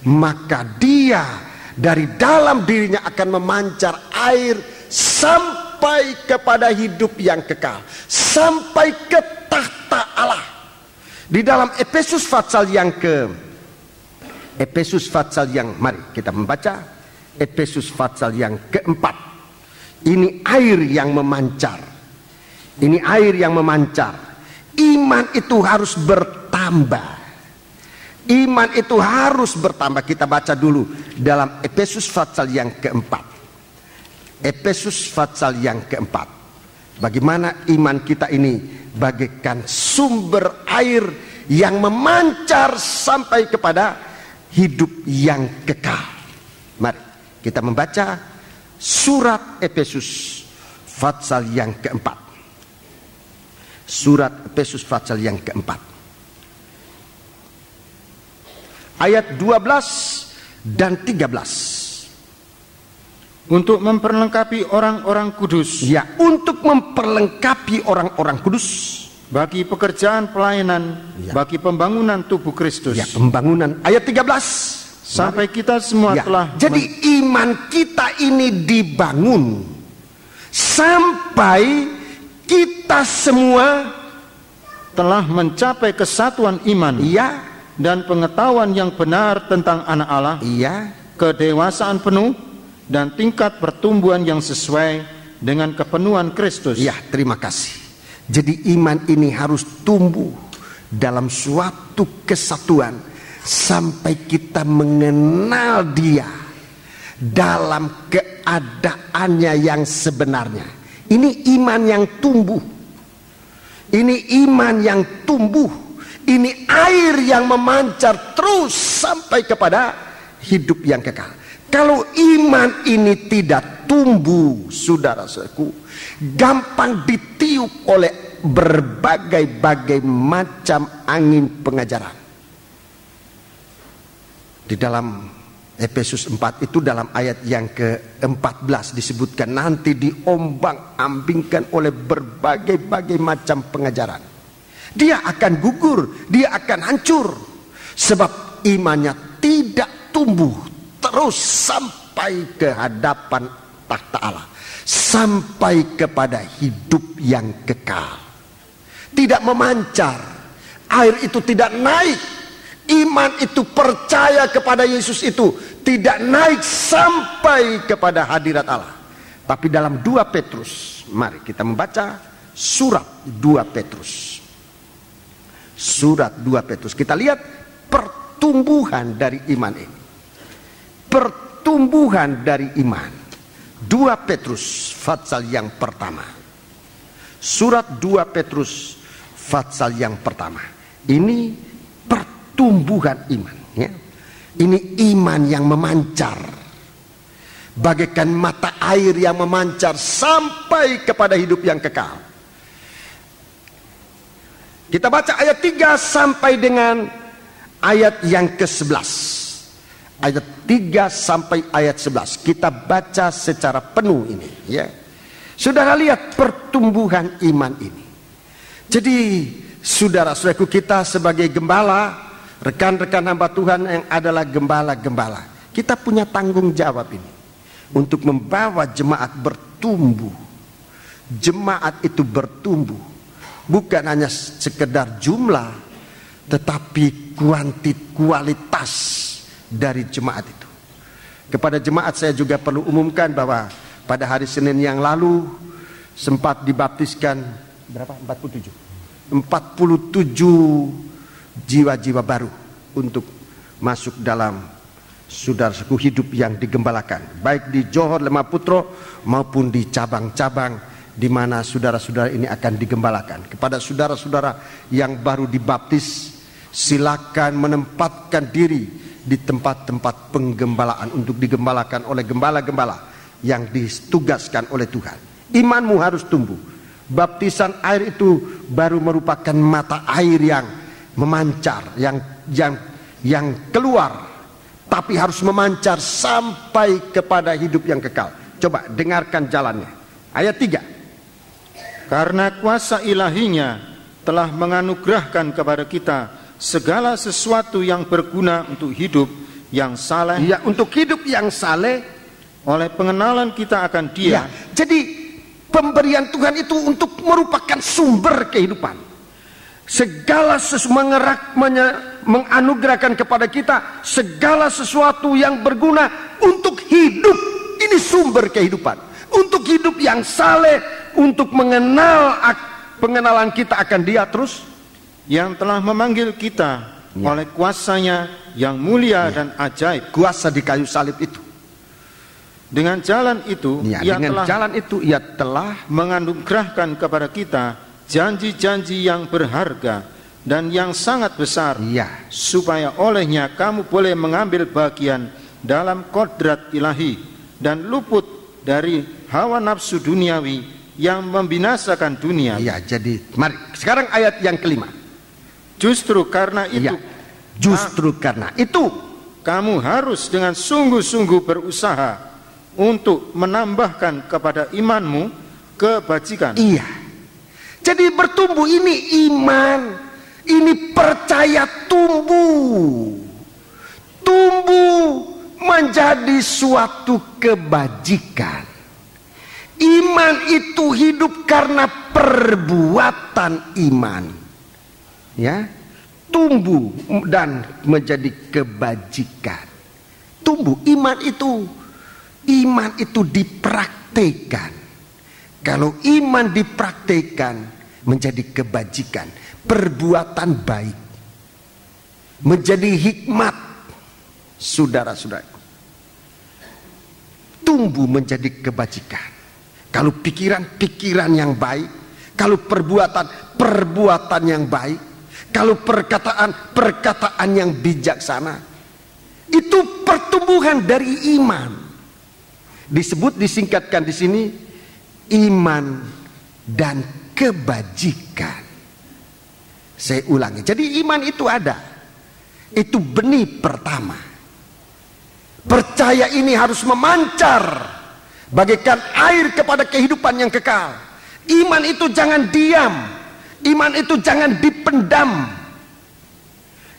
A: maka dia dari dalam dirinya akan memancar air sampai kepada hidup yang kekal, sampai ke tahta Allah. Di dalam Efesus pasal yang mari kita membaca Efesus pasal yang keempat. Ini air yang memancar. Ini air yang memancar. Iman itu harus bertambah. Iman itu harus bertambah. Kita baca dulu dalam Efesus pasal yang keempat. Efesus pasal yang keempat. Bagaimana iman kita ini bagaikan sumber air yang memancar sampai kepada hidup yang kekal. Mari kita membaca surat Efesus pasal yang keempat. Surat Efesus pasal yang keempat, ayat 12 dan 13.
B: Untuk memperlengkapi orang-orang kudus.
A: Ya, untuk memperlengkapi orang-orang kudus
B: bagi pekerjaan pelayanan, ya, bagi pembangunan tubuh Kristus.
A: Ya, pembangunan. Ayat 13.
B: sampai kita semua telah
A: jadi iman kita ini dibangun sampai kita semua
B: telah mencapai kesatuan iman dan pengetahuan yang benar tentang anak Allah, kedewasaan penuh dan tingkat pertumbuhan yang sesuai dengan kepenuhan Kristus.
A: Terima kasih. Jadi iman ini harus tumbuh dalam suatu kesatuan sampai kita mengenal Dia dalam keadaannya yang sebenarnya. Ini iman yang tumbuh. Ini iman yang tumbuh. Ini air yang memancar terus sampai kepada hidup yang kekal. Kalau iman ini tidak tumbuh, saudara-saudaraku, gampang ditiup oleh berbagai-bagai macam angin pengajaran. Di dalam Efesus 4 itu dalam ayat yang ke-14 disebutkan nanti diombang-ambingkan oleh berbagai-bagai macam pengajaran. Dia akan gugur, dia akan hancur sebab imannya tidak tumbuh terus sampai ke hadapan takhta Allah, sampai kepada hidup yang kekal. Tidak memancar, air itu tidak naik. Iman itu percaya kepada Yesus itu tidak naik sampai kepada hadirat Allah. Tapi dalam 2 Petrus, mari kita membaca surat 2 Petrus. Surat 2 Petrus, kita lihat pertumbuhan dari iman ini. Pertumbuhan dari iman. 2 Petrus pasal yang pertama. Surat 2 Petrus pasal yang pertama. Ini tumbuhan iman, Ini iman yang memancar bagaikan mata air yang memancar sampai kepada hidup yang kekal. Kita baca ayat 3 sampai dengan ayat yang ke-11. Ayat 3 sampai ayat 11 kita baca secara penuh ini, Saudara lihat pertumbuhan iman ini. Jadi saudara-saudaraku, kita sebagai gembala, rekan-rekan hamba Tuhan yang adalah gembala-gembala, kita punya tanggung jawab ini untuk membawa jemaat bertumbuh. Jemaat itu bertumbuh bukan hanya sekedar jumlah, tetapi kualitas dari jemaat itu. Kepada jemaat saya juga perlu umumkan bahwa pada hari Senin yang lalu sempat dibaptiskan berapa? 47 jiwa-jiwa baru untuk masuk dalam saudara-saudaraku hidup yang digembalakan, baik di Johor Lemaputro maupun di cabang-cabang di mana saudara-saudara ini akan digembalakan. Kepada saudara-saudara yang baru dibaptis, silakan menempatkan diri di tempat-tempat penggembalaan untuk digembalakan oleh gembala-gembala yang ditugaskan oleh Tuhan. Imanmu harus tumbuh. Baptisan air itu baru merupakan mata air yang memancar, yang keluar, tapi harus memancar sampai kepada hidup yang kekal. Coba dengarkan jalannya. Ayat 3.
B: Karena kuasa ilahinya telah menganugerahkan kepada kita segala sesuatu yang berguna untuk hidup yang saleh.
A: Untuk hidup yang saleh
B: oleh pengenalan kita akan Dia.
A: Jadi pemberian Tuhan itu untuk merupakan sumber kehidupan. Segala menganugerahkan kepada kita segala sesuatu yang berguna untuk hidup. Ini sumber kehidupan. Untuk hidup yang saleh, untuk pengenalan kita akan Dia terus,
B: yang telah memanggil kita oleh kuasanya yang mulia dan ajaib.
A: Kuasa di kayu salib itu.
B: Dengan jalan itu,
A: Ia telah
B: menganugerahkan kepada kita janji-janji yang berharga dan yang sangat besar, supaya olehnya kamu boleh mengambil bagian dalam kodrat ilahi dan luput dari hawa nafsu duniawi yang membinasakan dunia.
A: Jadi mari sekarang ayat yang kelima.
B: Justru karena itu, kamu harus dengan sungguh-sungguh berusaha untuk menambahkan kepada imanmu kebajikan.
A: Jadi bertumbuh ini iman, ini percaya tumbuh. tumbuh menjadi suatu kebajikan. Iman itu hidup karena perbuatan iman. Ya, tumbuh dan menjadi kebajikan. Tumbuh iman itu dipraktekkan. Kalau iman dipraktekkan menjadi kebajikan, perbuatan baik, menjadi hikmat. Saudara-saudaraku, tumbuh menjadi kebajikan. Kalau pikiran-pikiran yang baik, kalau perbuatan yang baik, kalau perkataan yang bijaksana, itu pertumbuhan dari iman. Disingkatkan di sini iman dan kebajikan. Saya ulangi. Jadi iman itu ada. Itu benih pertama. Percaya ini harus memancar bagaikan air kepada kehidupan yang kekal. Iman itu jangan diam. Iman itu jangan dipendam.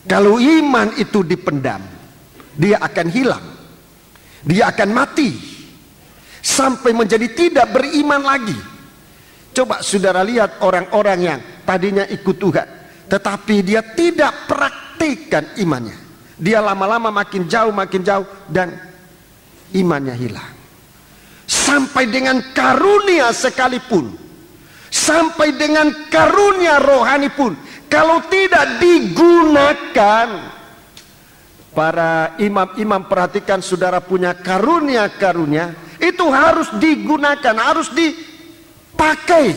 A: Kalau iman itu dipendam, dia akan hilang. Dia akan mati sampai menjadi tidak beriman lagi. Coba saudara lihat orang-orang yang tadinya ikut Tuhan, tetapi dia tidak praktikkan imannya. Dia lama-lama makin jauh dan imannya hilang. Sampai dengan karunia sekalipun, sampai dengan karunia rohani pun, kalau tidak digunakan. Para imam-imam, perhatikan, saudara punya karunia-karunia, itu harus digunakan, harus dipakai.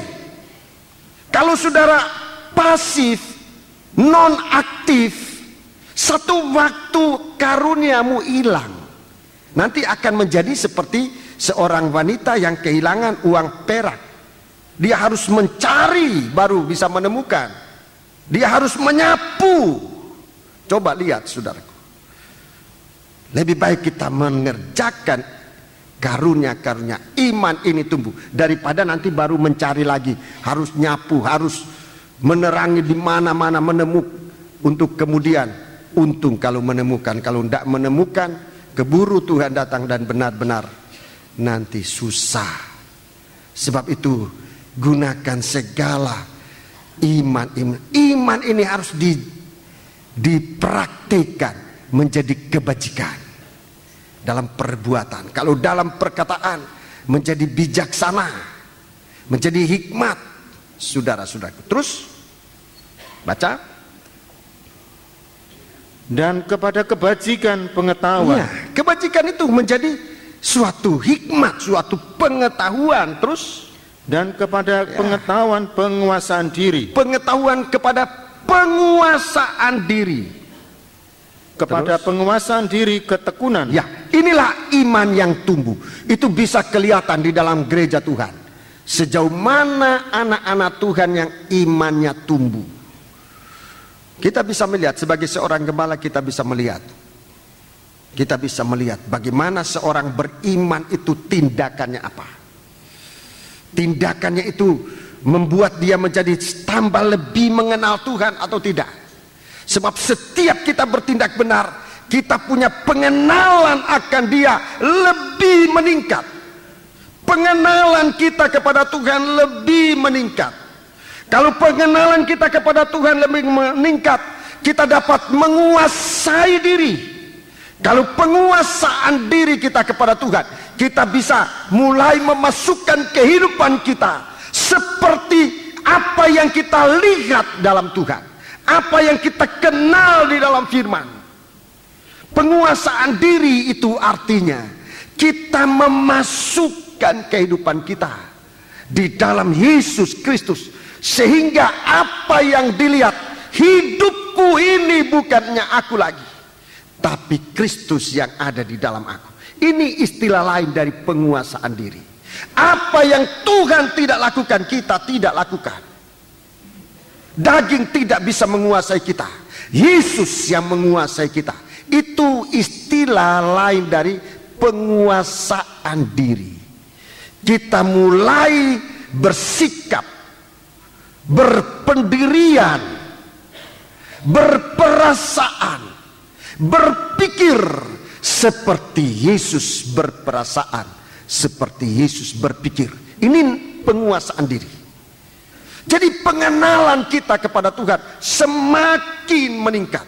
A: Kalau saudara pasif, non aktif, satu waktu karuniamu hilang. Nanti akan menjadi seperti seorang wanita yang kehilangan uang perak. Dia harus mencari baru bisa menemukan. Dia harus menyapu. Coba lihat saudaraku. Lebih baik kita mengerjakan karunia-karunia iman ini tumbuh, daripada nanti baru mencari lagi. Harus nyapu, harus menerangi di mana-mana, menemukan untuk kemudian. Untung kalau menemukan, kalau tidak menemukan, keburu Tuhan datang dan benar-benar nanti susah. Sebab itu gunakan segala iman. Iman ini harus dipraktikkan menjadi kebajikan dalam perbuatan. Kalau dalam perkataan menjadi bijaksana, menjadi hikmat. Saudara-saudaraku, terus baca.
B: Dan kepada kebajikan pengetahuan.
A: Ya, kebajikan itu menjadi suatu hikmat, suatu pengetahuan. Terus,
B: dan kepada pengetahuan penguasaan diri.
A: Pengetahuan kepada penguasaan diri.
B: Kepada penguasaan diri ketekunan.
A: Ya, inilah iman yang tumbuh. Itu bisa kelihatan di dalam gereja Tuhan. Sejauh mana anak-anak Tuhan yang imannya tumbuh. Kita bisa melihat, sebagai seorang gembala kita bisa melihat. Kita bisa melihat bagaimana seorang beriman itu tindakannya apa. Tindakannya itu membuat dia menjadi tambah lebih mengenal Tuhan atau tidak. Sebab setiap kita bertindak benar, kita punya pengenalan akan Dia lebih meningkat. Pengenalan kita kepada Tuhan lebih meningkat. Kalau pengenalan kita kepada Tuhan lebih meningkat, kita dapat menguasai diri. Kalau penguasaan diri kita kepada Tuhan, kita bisa mulai memasukkan kehidupan kita seperti apa yang kita lihat dalam Tuhan, apa yang kita kenal di dalam firman. Penguasaan diri itu artinya kita memasukkan kehidupan kita di dalam Yesus Kristus, sehingga apa yang dilihat, hidupku ini bukannya aku lagi, tapi Kristus yang ada di dalam aku. Ini istilah lain dari penguasaan diri. Apa yang Tuhan tidak lakukan, kita tidak lakukan. Daging tidak bisa menguasai kita, Yesus yang menguasai kita. Itu istilah lain dari penguasaan diri. Kita mulai bersikap, berpendirian, berperasaan, Berpikir seperti Yesus berperasaan, seperti Yesus berpikir. Ini penguasaan diri. Jadi pengenalan kita kepada Tuhan semakin meningkat.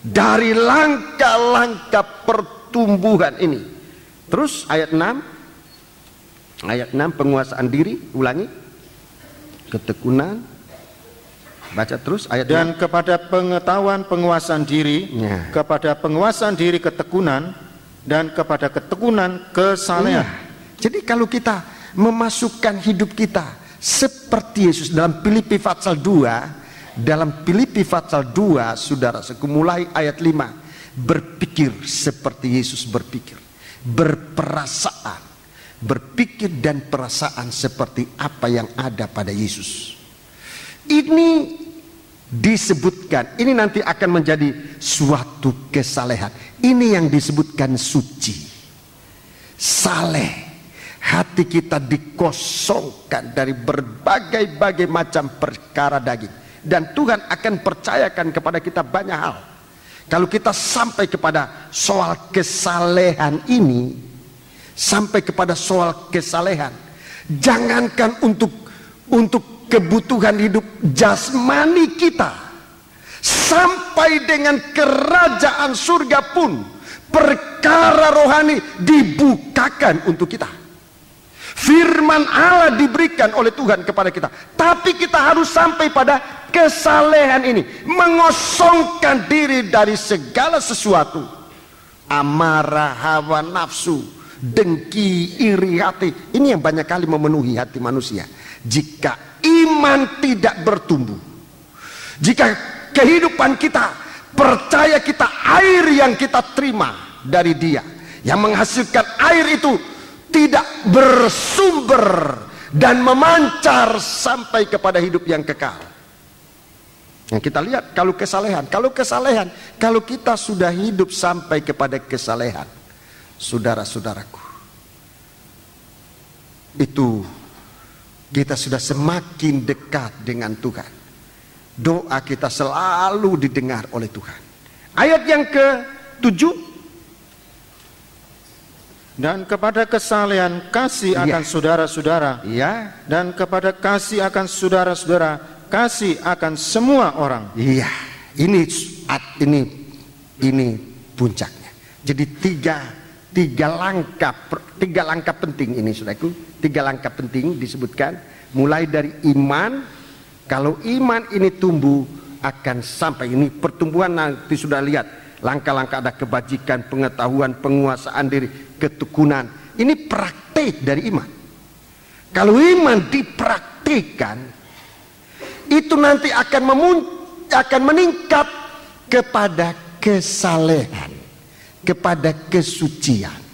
A: Dari langkah-langkah pertumbuhan ini. Terus ayat 6. Ayat 6 penguasaan diri, ulangi. Ketekunan. Baca terus ayat 6.
B: Dan kepada pengetahuan penguasaan diri, kepada penguasaan diri ketekunan, dan kepada ketekunan kesalehan.
A: Jadi kalau kita memasukkan hidup kita seperti Yesus dalam Filipi pasal 2, saudara, mulai ayat 5, berpikir seperti Yesus berpikir, berperasaan, berpikir dan perasaan seperti apa yang ada pada Yesus. Ini disebutkan, ini nanti akan menjadi suatu kesalehan. Ini yang disebutkan suci, saleh. Hati kita dikosongkan dari berbagai-bagai macam perkara daging, dan Tuhan akan percayakan kepada kita banyak hal. Kalau kita sampai kepada soal kesalehan ini, sampai kepada soal kesalehan, jangankan untuk kebutuhan hidup jasmani kita, sampai dengan kerajaan surga pun perkara rohani dibukakan untuk kita. Firman Allah diberikan oleh Tuhan kepada kita, tapi kita harus sampai pada kesalehan ini, mengosongkan diri dari segala sesuatu, amarah, hawa nafsu, dengki, iri hati. Ini yang banyak kali memenuhi hati manusia. Jika iman tidak bertumbuh, jika kehidupan kita, percaya kita, air yang kita terima dari Dia yang menghasilkan air itu tidak bersumber dan memancar sampai kepada hidup yang kekal. Yang kita lihat kalau kesalehan, kalau kita sudah hidup sampai kepada kesalehan, saudara-saudaraku, itu kita sudah semakin dekat dengan Tuhan. Doa kita selalu didengar oleh Tuhan. Ayat yang ke-7.
B: Dan kepada kesalehan kasih akan saudara-saudara, dan kepada kasih akan saudara-saudara, kasih akan semua orang.
A: Iya, ini puncaknya. Jadi tiga langkah penting ini, saudaraku. 3 langkah penting disebutkan, mulai dari iman. Kalau iman ini tumbuh, akan sampai ini pertumbuhan. Nanti sudah lihat langkah-langkah, ada kebajikan, pengetahuan, penguasaan diri, ketekunan. Ini praktik dari iman. Kalau iman dipraktikkan, itu nanti akan meningkat kepada kesalehan, kepada kesucian.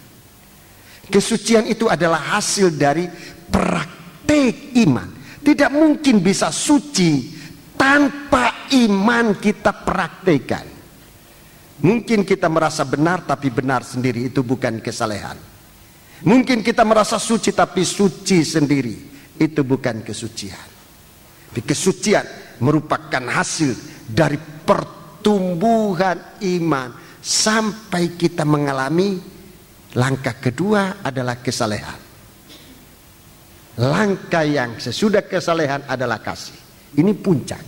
A: Kesucian itu adalah hasil dari praktik iman. Tidak mungkin bisa suci tanpa iman kita praktikkan. Mungkin kita merasa benar tapi benar sendiri, itu bukan kesalehan. Mungkin kita merasa suci tapi suci sendiri, itu bukan kesucian. Tapi kesucian merupakan hasil dari pertumbuhan iman sampai kita mengalami langkah kedua adalah kesalehan. Langkah yang sesudah kesalehan adalah kasih. Ini puncak.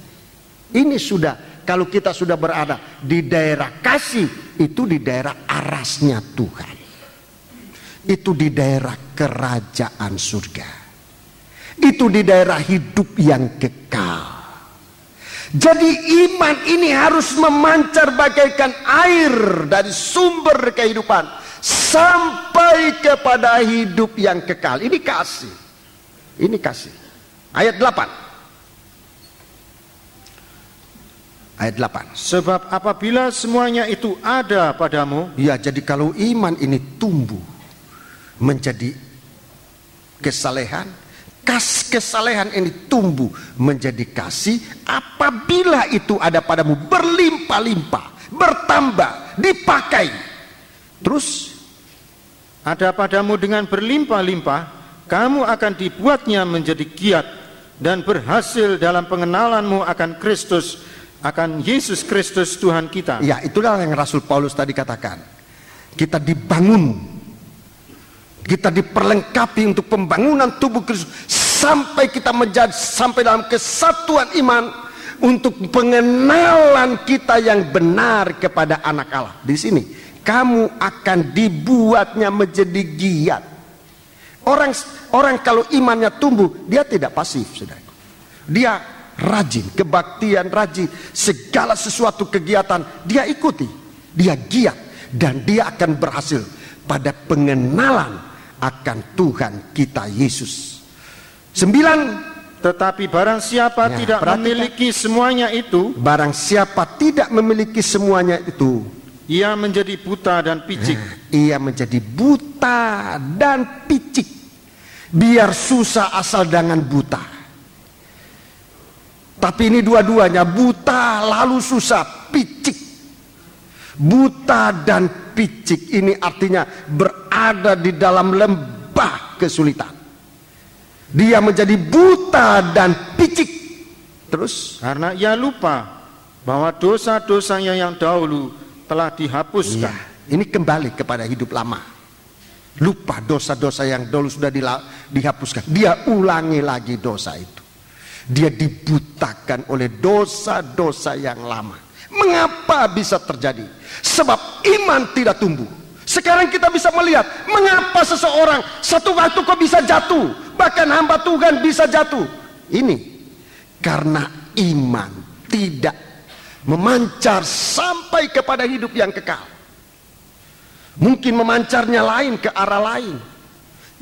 A: Ini sudah, kalau kita sudah berada di daerah kasih, itu di daerah arasnya Tuhan. Itu di daerah kerajaan surga. Itu di daerah hidup yang kekal. Jadi iman ini harus memancar bagaikan air dari sumber kehidupan sampai kepada hidup yang kekal. Ini kasih. Ini kasih. Ayat 8. Ayat 8.
B: Sebab apabila semuanya itu ada padamu.
A: Ya, jadi kalau iman ini tumbuh menjadi kesalehan, kesalehan ini tumbuh menjadi kasih, apabila itu ada padamu berlimpah-limpah, bertambah, dipakai. Terus
B: ada padamu dengan berlimpah-limpah, kamu akan dibuatnya menjadi giat dan berhasil dalam pengenalanmu akan Kristus akan Yesus Kristus Tuhan kita.
A: Ya, itulah yang Rasul Paulus tadi katakan. Kita dibangun, kita diperlengkapi untuk pembangunan tubuh Kristus sampai kita menjadi sampai dalam kesatuan iman untuk pengenalan kita yang benar kepada anak Allah. Di sini kamu akan dibuatnya menjadi giat. Orang kalau imannya tumbuh, dia tidak pasif, saudara. Dia rajin, kebaktian rajin, segala sesuatu kegiatan dia ikuti, dia giat, dan dia akan berhasil pada pengenalan akan Tuhan kita Yesus. 9.
B: Tetapi barang siapa tidak memiliki semuanya itu,
A: barang siapa tidak memiliki semuanya itu,
B: ia menjadi buta dan picik.
A: Ia menjadi buta dan picik. Biar susah asal dengan buta. Tapi ini dua-duanya, buta lalu susah, picik. Buta dan picik ini artinya berada di dalam lembah kesulitan. Dia menjadi buta dan picik. Terus
B: karena ia lupa bahwa dosa-dosanya yang dahulu telah dihapuskan.
A: Ini kembali kepada hidup lama. Lupa dosa-dosa yang dahulu sudah dihapuskan. Dia ulangi lagi dosa itu. Dia dibutakan oleh dosa-dosa yang lama. Mengapa bisa terjadi? Sebab iman tidak tumbuh. Sekarang kita bisa melihat mengapa seseorang satu waktu kok bisa jatuh, bahkan hamba Tuhan bisa jatuh. Ini karena iman tidak memancar sampai kepada hidup yang kekal. Mungkin memancarnya lain ke arah lain,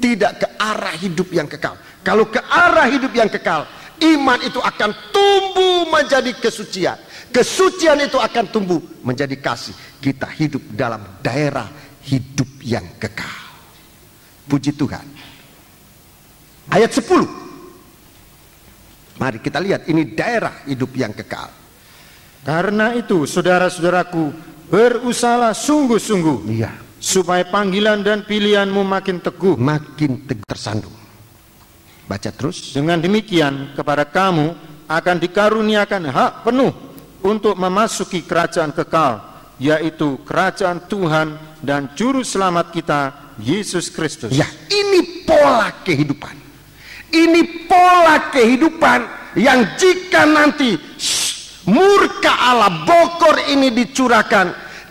A: tidak ke arah hidup yang kekal. Kalau ke arah hidup yang kekal, iman itu akan tumbuh menjadi kesucian. Kesucian itu akan tumbuh menjadi kasih. Kita hidup dalam daerah hidup yang kekal. Puji Tuhan. Ayat 10. Mari kita lihat, ini daerah hidup yang kekal.
B: Karena itu saudara-saudaraku, berusahalah sungguh-sungguh, supaya panggilan dan pilihanmu makin teguh,
A: tersandung. Baca terus.
B: Dengan demikian kepada kamu akan dikaruniakan hak penuh untuk memasuki kerajaan kekal, yaitu kerajaan Tuhan dan juru selamat kita Yesus Kristus.
A: Ya, ini pola kehidupan. Ini pola kehidupan yang jika nanti murka Allah bokor ini dicurahkan,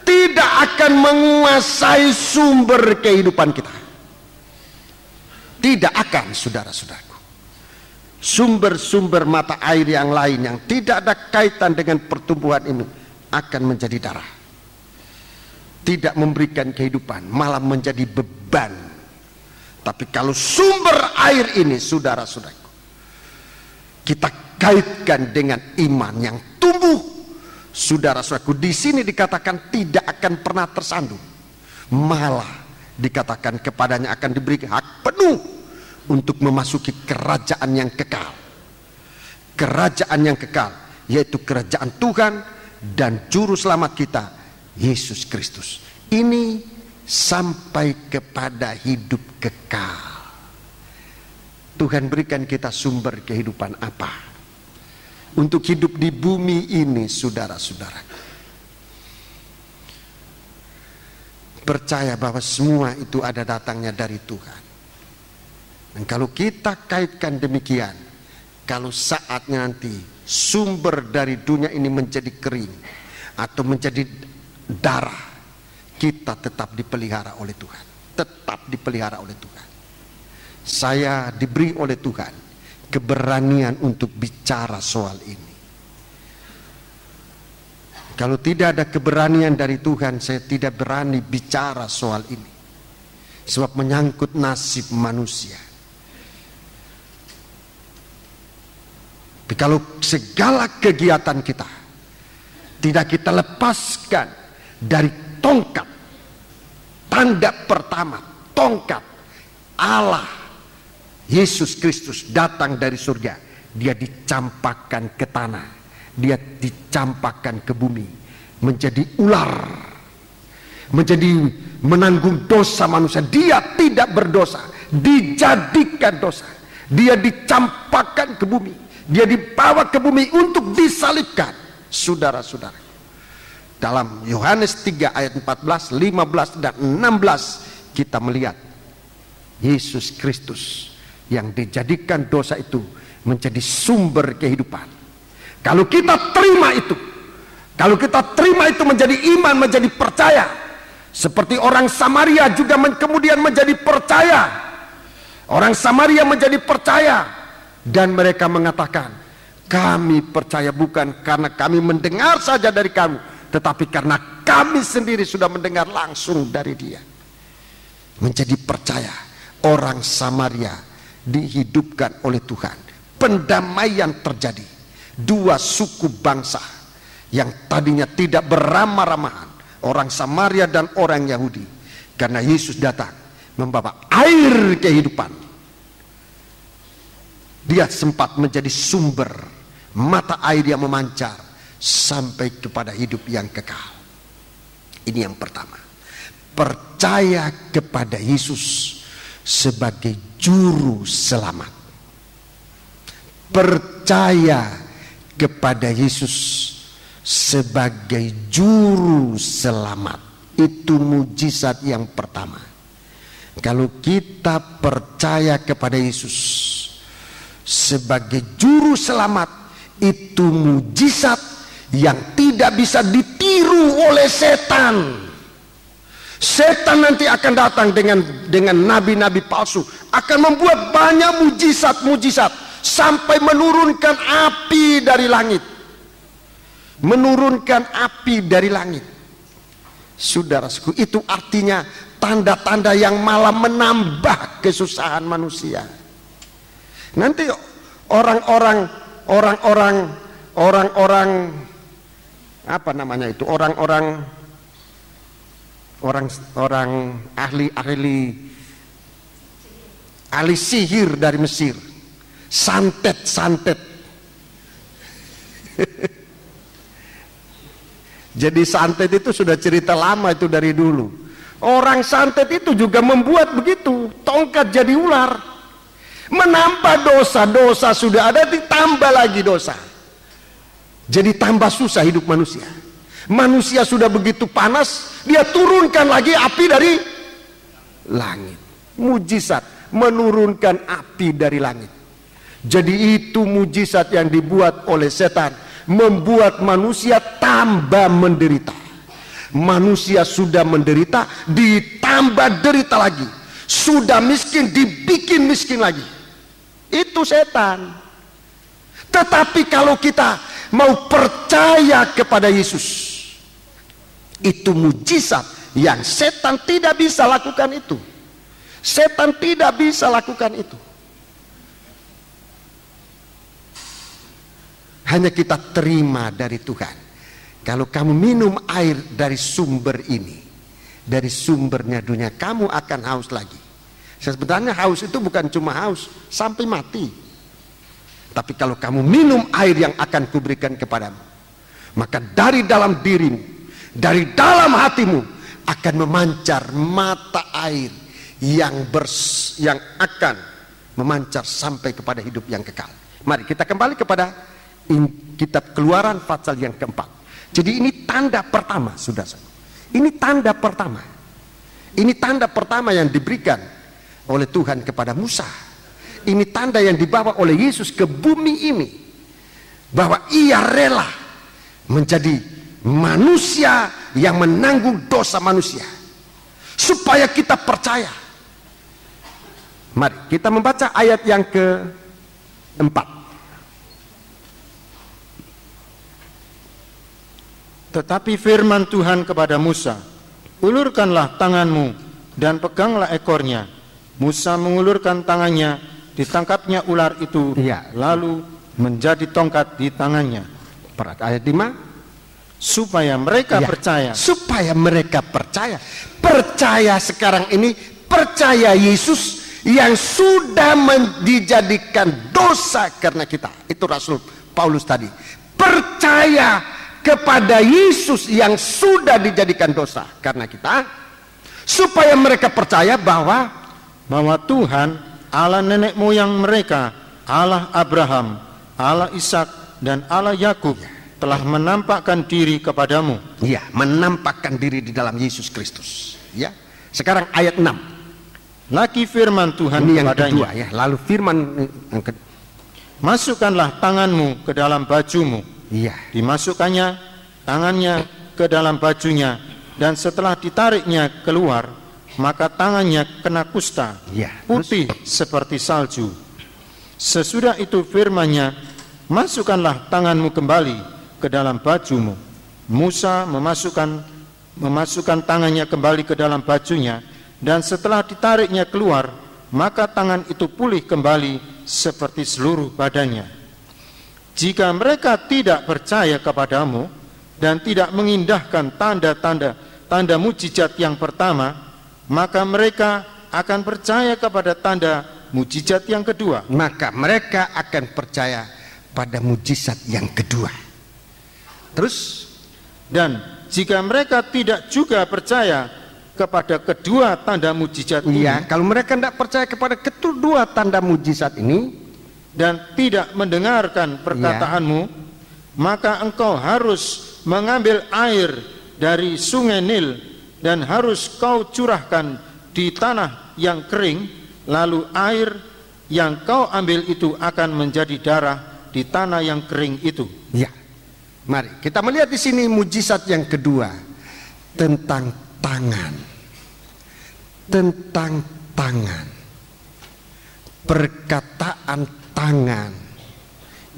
A: tidak akan menguasai sumber kehidupan kita. Tidak akan, saudara-saudaraku. Sumber-sumber mata air yang lain yang tidak ada kaitan dengan pertumbuhan ini akan menjadi darah. Tidak memberikan kehidupan, malah menjadi beban. Tapi kalau sumber air ini, saudara-saudaraku, kita kaitkan dengan iman yang tumbuh, saudara-saudaraku, di sini dikatakan tidak akan pernah tersandung, malah dikatakan kepadanya akan diberi hak penuh untuk memasuki kerajaan yang kekal. Kerajaan yang kekal, yaitu kerajaan Tuhan dan juru selamat kita Yesus Kristus. Ini sampai kepada hidup kekal. Tuhan berikan kita sumber kehidupan apa untuk hidup di bumi ini, saudara-saudara. Percaya bahwa semua itu ada datangnya dari Tuhan. Dan kalau kita kaitkan demikian, kalau saatnya nanti sumber dari dunia ini menjadi kering atau menjadi darah, kita tetap dipelihara oleh Tuhan. Tetap dipelihara oleh Tuhan. Saya diberi oleh Tuhan keberanian untuk bicara soal ini. Kalau tidak ada keberanian dari Tuhan, saya tidak berani bicara soal ini. Sebab menyangkut nasib manusia. Tapi kalau segala kegiatan kita tidak kita lepaskan dari tongkat, tanda pertama, tongkat Allah Yesus Kristus datang dari surga, dia dicampakkan ke tanah, dia dicampakkan ke bumi, menjadi ular, menjadi menanggung dosa manusia. Dia tidak berdosa, dijadikan dosa, dia dicampakkan ke bumi, dia dibawa ke bumi untuk disalibkan. saudara-saudara. Dalam Yohanes 3 ayat 14, 15 dan 16 kita melihat Yesus Kristus yang dijadikan dosa itu menjadi sumber kehidupan. Kalau kita terima itu, kalau kita terima itu menjadi iman, menjadi percaya, seperti orang Samaria juga kemudian menjadi percaya. Orang Samaria menjadi percaya dan mereka mengatakan, kami percaya bukan karena kami mendengar saja dari kamu, tetapi karena kami sendiri sudah mendengar langsung dari dia. Menjadi percaya. Orang Samaria dihidupkan oleh Tuhan. Pendamaian terjadi. Dua suku bangsa yang tadinya tidak beramah-ramahan, orang Samaria dan orang Yahudi, karena Yesus datang membawa air kehidupan. Dia sempat menjadi sumber mata air yang memancar sampai kepada hidup yang kekal. Ini yang pertama. Percaya kepada Yesus sebagai juru selamat. Percaya kepada Yesus sebagai juru selamat. Itu mujizat yang pertama. Kalau kita percaya kepada Yesus sebagai juru selamat, itu mujizat yang tidak bisa ditiru oleh setan. Setan nanti akan datang dengan nabi-nabi palsu, akan membuat banyak mujizat-mujizat sampai menurunkan api dari langit. Menurunkan api dari langit. Saudaraku, itu artinya tanda-tanda yang malah menambah kesusahan manusia. Nanti orang-orang apa namanya itu, orang ahli sihir dari Mesir, santet jadi santet itu sudah cerita lama itu dari dulu. Orang santet itu juga membuat begitu, tongkat jadi ular, menambah dosa sudah ada, ditambah lagi dosa, jadi tambah susah hidup manusia. Manusia sudah begitu panas, dia turunkan lagi api dari langit. Mujizat, menurunkan api dari langit. Jadi itu mujizat yang dibuat oleh setan, membuat manusia tambah menderita. Manusia sudah menderita, ditambah derita lagi. Sudah miskin, dibikin miskin lagi. Itu setan. Tetapi kalau kita mau percaya kepada Yesus, itu mujizat yang setan tidak bisa lakukan itu. Setan tidak bisa lakukan itu. Hanya kita terima dari Tuhan. Kalau kamu minum air dari sumber ini, dari sumbernya dunia, kamu akan haus lagi. Sebenarnya haus itu bukan cuma haus sampai mati. Tapi kalau kamu minum air yang akan kuberikan kepadamu, maka dari dalam dirimu, dari dalam hatimu akan memancar mata air yang akan memancar sampai kepada hidup yang kekal. Mari kita kembali kepada kitab Keluaran pasal yang keempat. Jadi ini tanda pertama, saudara. Ini tanda pertama. Ini tanda pertama yang diberikan oleh Tuhan kepada Musa. Ini tanda yang dibawa oleh Yesus ke bumi ini, bahwa ia rela menjadi manusia yang menanggung dosa manusia, supaya kita percaya. Mari kita membaca ayat yang keempat.
B: Tetapi firman Tuhan kepada Musa, ulurkanlah tanganmu dan peganglah ekornya. Musa mengulurkan tangannya, ditangkapnya ular itu, lalu menjadi tongkat di tangannya.
A: Ayat 5.
B: Supaya mereka percaya.
A: Supaya mereka percaya. Percaya sekarang ini, percaya Yesus yang sudah dijadikan dosa karena kita. Itu Rasul Paulus tadi. Percaya kepada Yesus yang sudah dijadikan dosa karena kita, supaya mereka percaya bahwa
B: Tuhan Allah nenek moyang mereka, Allah Abraham, Allah Ishak dan Allah Yakub telah menampakkan diri kepadamu.
A: Ya, menampakkan diri di dalam Yesus Kristus. Ya. Sekarang ayat 6.
B: Lagi firman Tuhan
A: ini yang
B: kepadanya,
A: kedua ya. Lalu firman yang kedua.
B: Masukkanlah tanganmu ke dalam bajumu.
A: Iya.
B: Dimasukkannya tangannya ke dalam bajunya, dan setelah ditariknya keluar, maka tangannya kena kusta, putih seperti salju. Sesudah itu firman-Nya, masukkanlah tanganmu kembali ke dalam bajumu. Musa memasukkan tangannya kembali ke dalam bajunya, dan setelah ditariknya keluar, maka tangan itu pulih kembali seperti seluruh badannya. Jika mereka tidak percaya kepadamu dan tidak mengindahkan tanda mujizat yang pertama, maka mereka akan percaya kepada tanda mujizat yang kedua.
A: Maka mereka akan percaya pada mujizat yang kedua. Terus,
B: dan jika mereka tidak juga percaya kepada kedua tanda mujizat ini,
A: kalau mereka tidak percaya kepada kedua tanda mujizat ini
B: dan tidak mendengarkan perkataanmu, maka engkau harus mengambil air dari sungai Nil dan harus kau curahkan di tanah yang kering, lalu air yang kau ambil itu akan menjadi darah di tanah yang kering itu.
A: Ya. Mari kita melihat di sini mujizat yang kedua tentang tangan. Tentang tangan. Perkataan tangan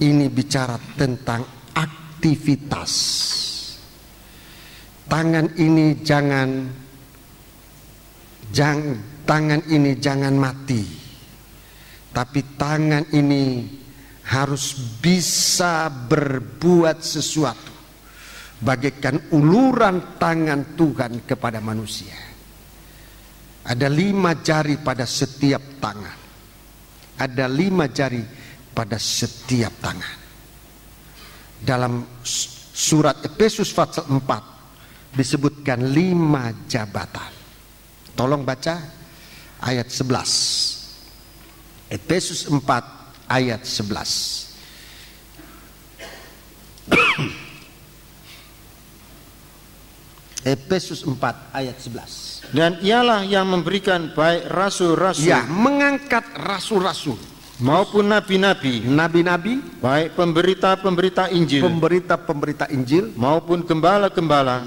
A: ini bicara tentang aktivitas. Tangan ini jangan mati. Tapi tangan ini harus bisa berbuat sesuatu, bagaikan uluran tangan Tuhan kepada manusia. Ada 5 jari pada setiap tangan. Ada 5 jari pada setiap tangan. Dalam surat Efesus pasal 4 disebutkan 5 jabatan. Tolong baca ayat 11. Efesus 4 ayat 11. Efesus 4 ayat 11.
B: Dan ialah yang memberikan baik rasul-rasul,
A: mengangkat rasul-rasul
B: maupun nabi-nabi, baik pemberita-pemberita Injil, maupun gembala-gembala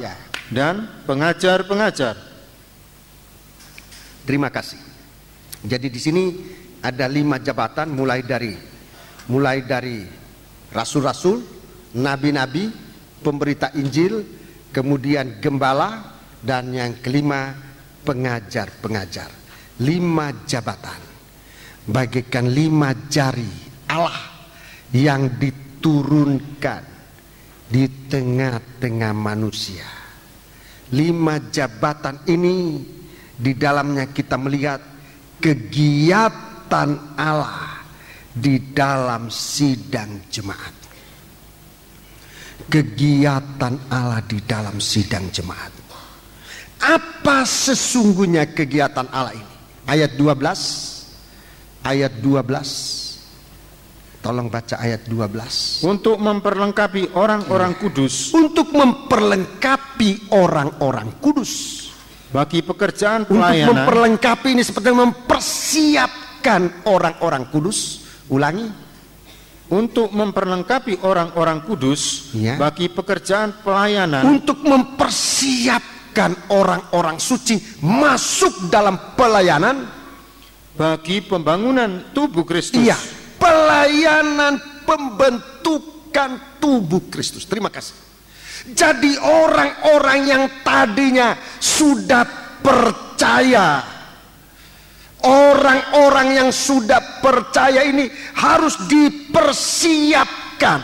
B: dan pengajar-pengajar.
A: Terima kasih. Jadi di sini ada 5 jabatan, mulai dari rasul-rasul, nabi-nabi, pemberita Injil, kemudian gembala, dan yang kelima pengajar-pengajar. 5 jabatan, bagaikan 5 jari Allah yang diturunkan di tengah-tengah manusia. 5 jabatan ini di dalamnya kita melihat kegiatan Allah di dalam sidang jemaat. Kegiatan Allah di dalam sidang jemaat. Apa sesungguhnya kegiatan Allah ini? Ayat 12. Tolong baca ayat 12.
B: Untuk memperlengkapi orang-orang kudus.
A: Untuk memperlengkapi orang-orang kudus.
B: Bagi pekerjaan pelayanan.
A: Untuk memperlengkapi ini seperti mempersiapkan orang-orang kudus. Ulangi.
B: Untuk memperlengkapi orang-orang kudus bagi pekerjaan pelayanan.
A: Untuk mempersiapkan orang-orang suci masuk dalam pelayanan.
B: Bagi pembangunan tubuh Kristus.
A: Iya, pelayanan pembentukan tubuh Kristus. Terima kasih. Jadi orang-orang yang tadinya sudah percaya, orang-orang yang sudah percaya ini harus dipersiapkan.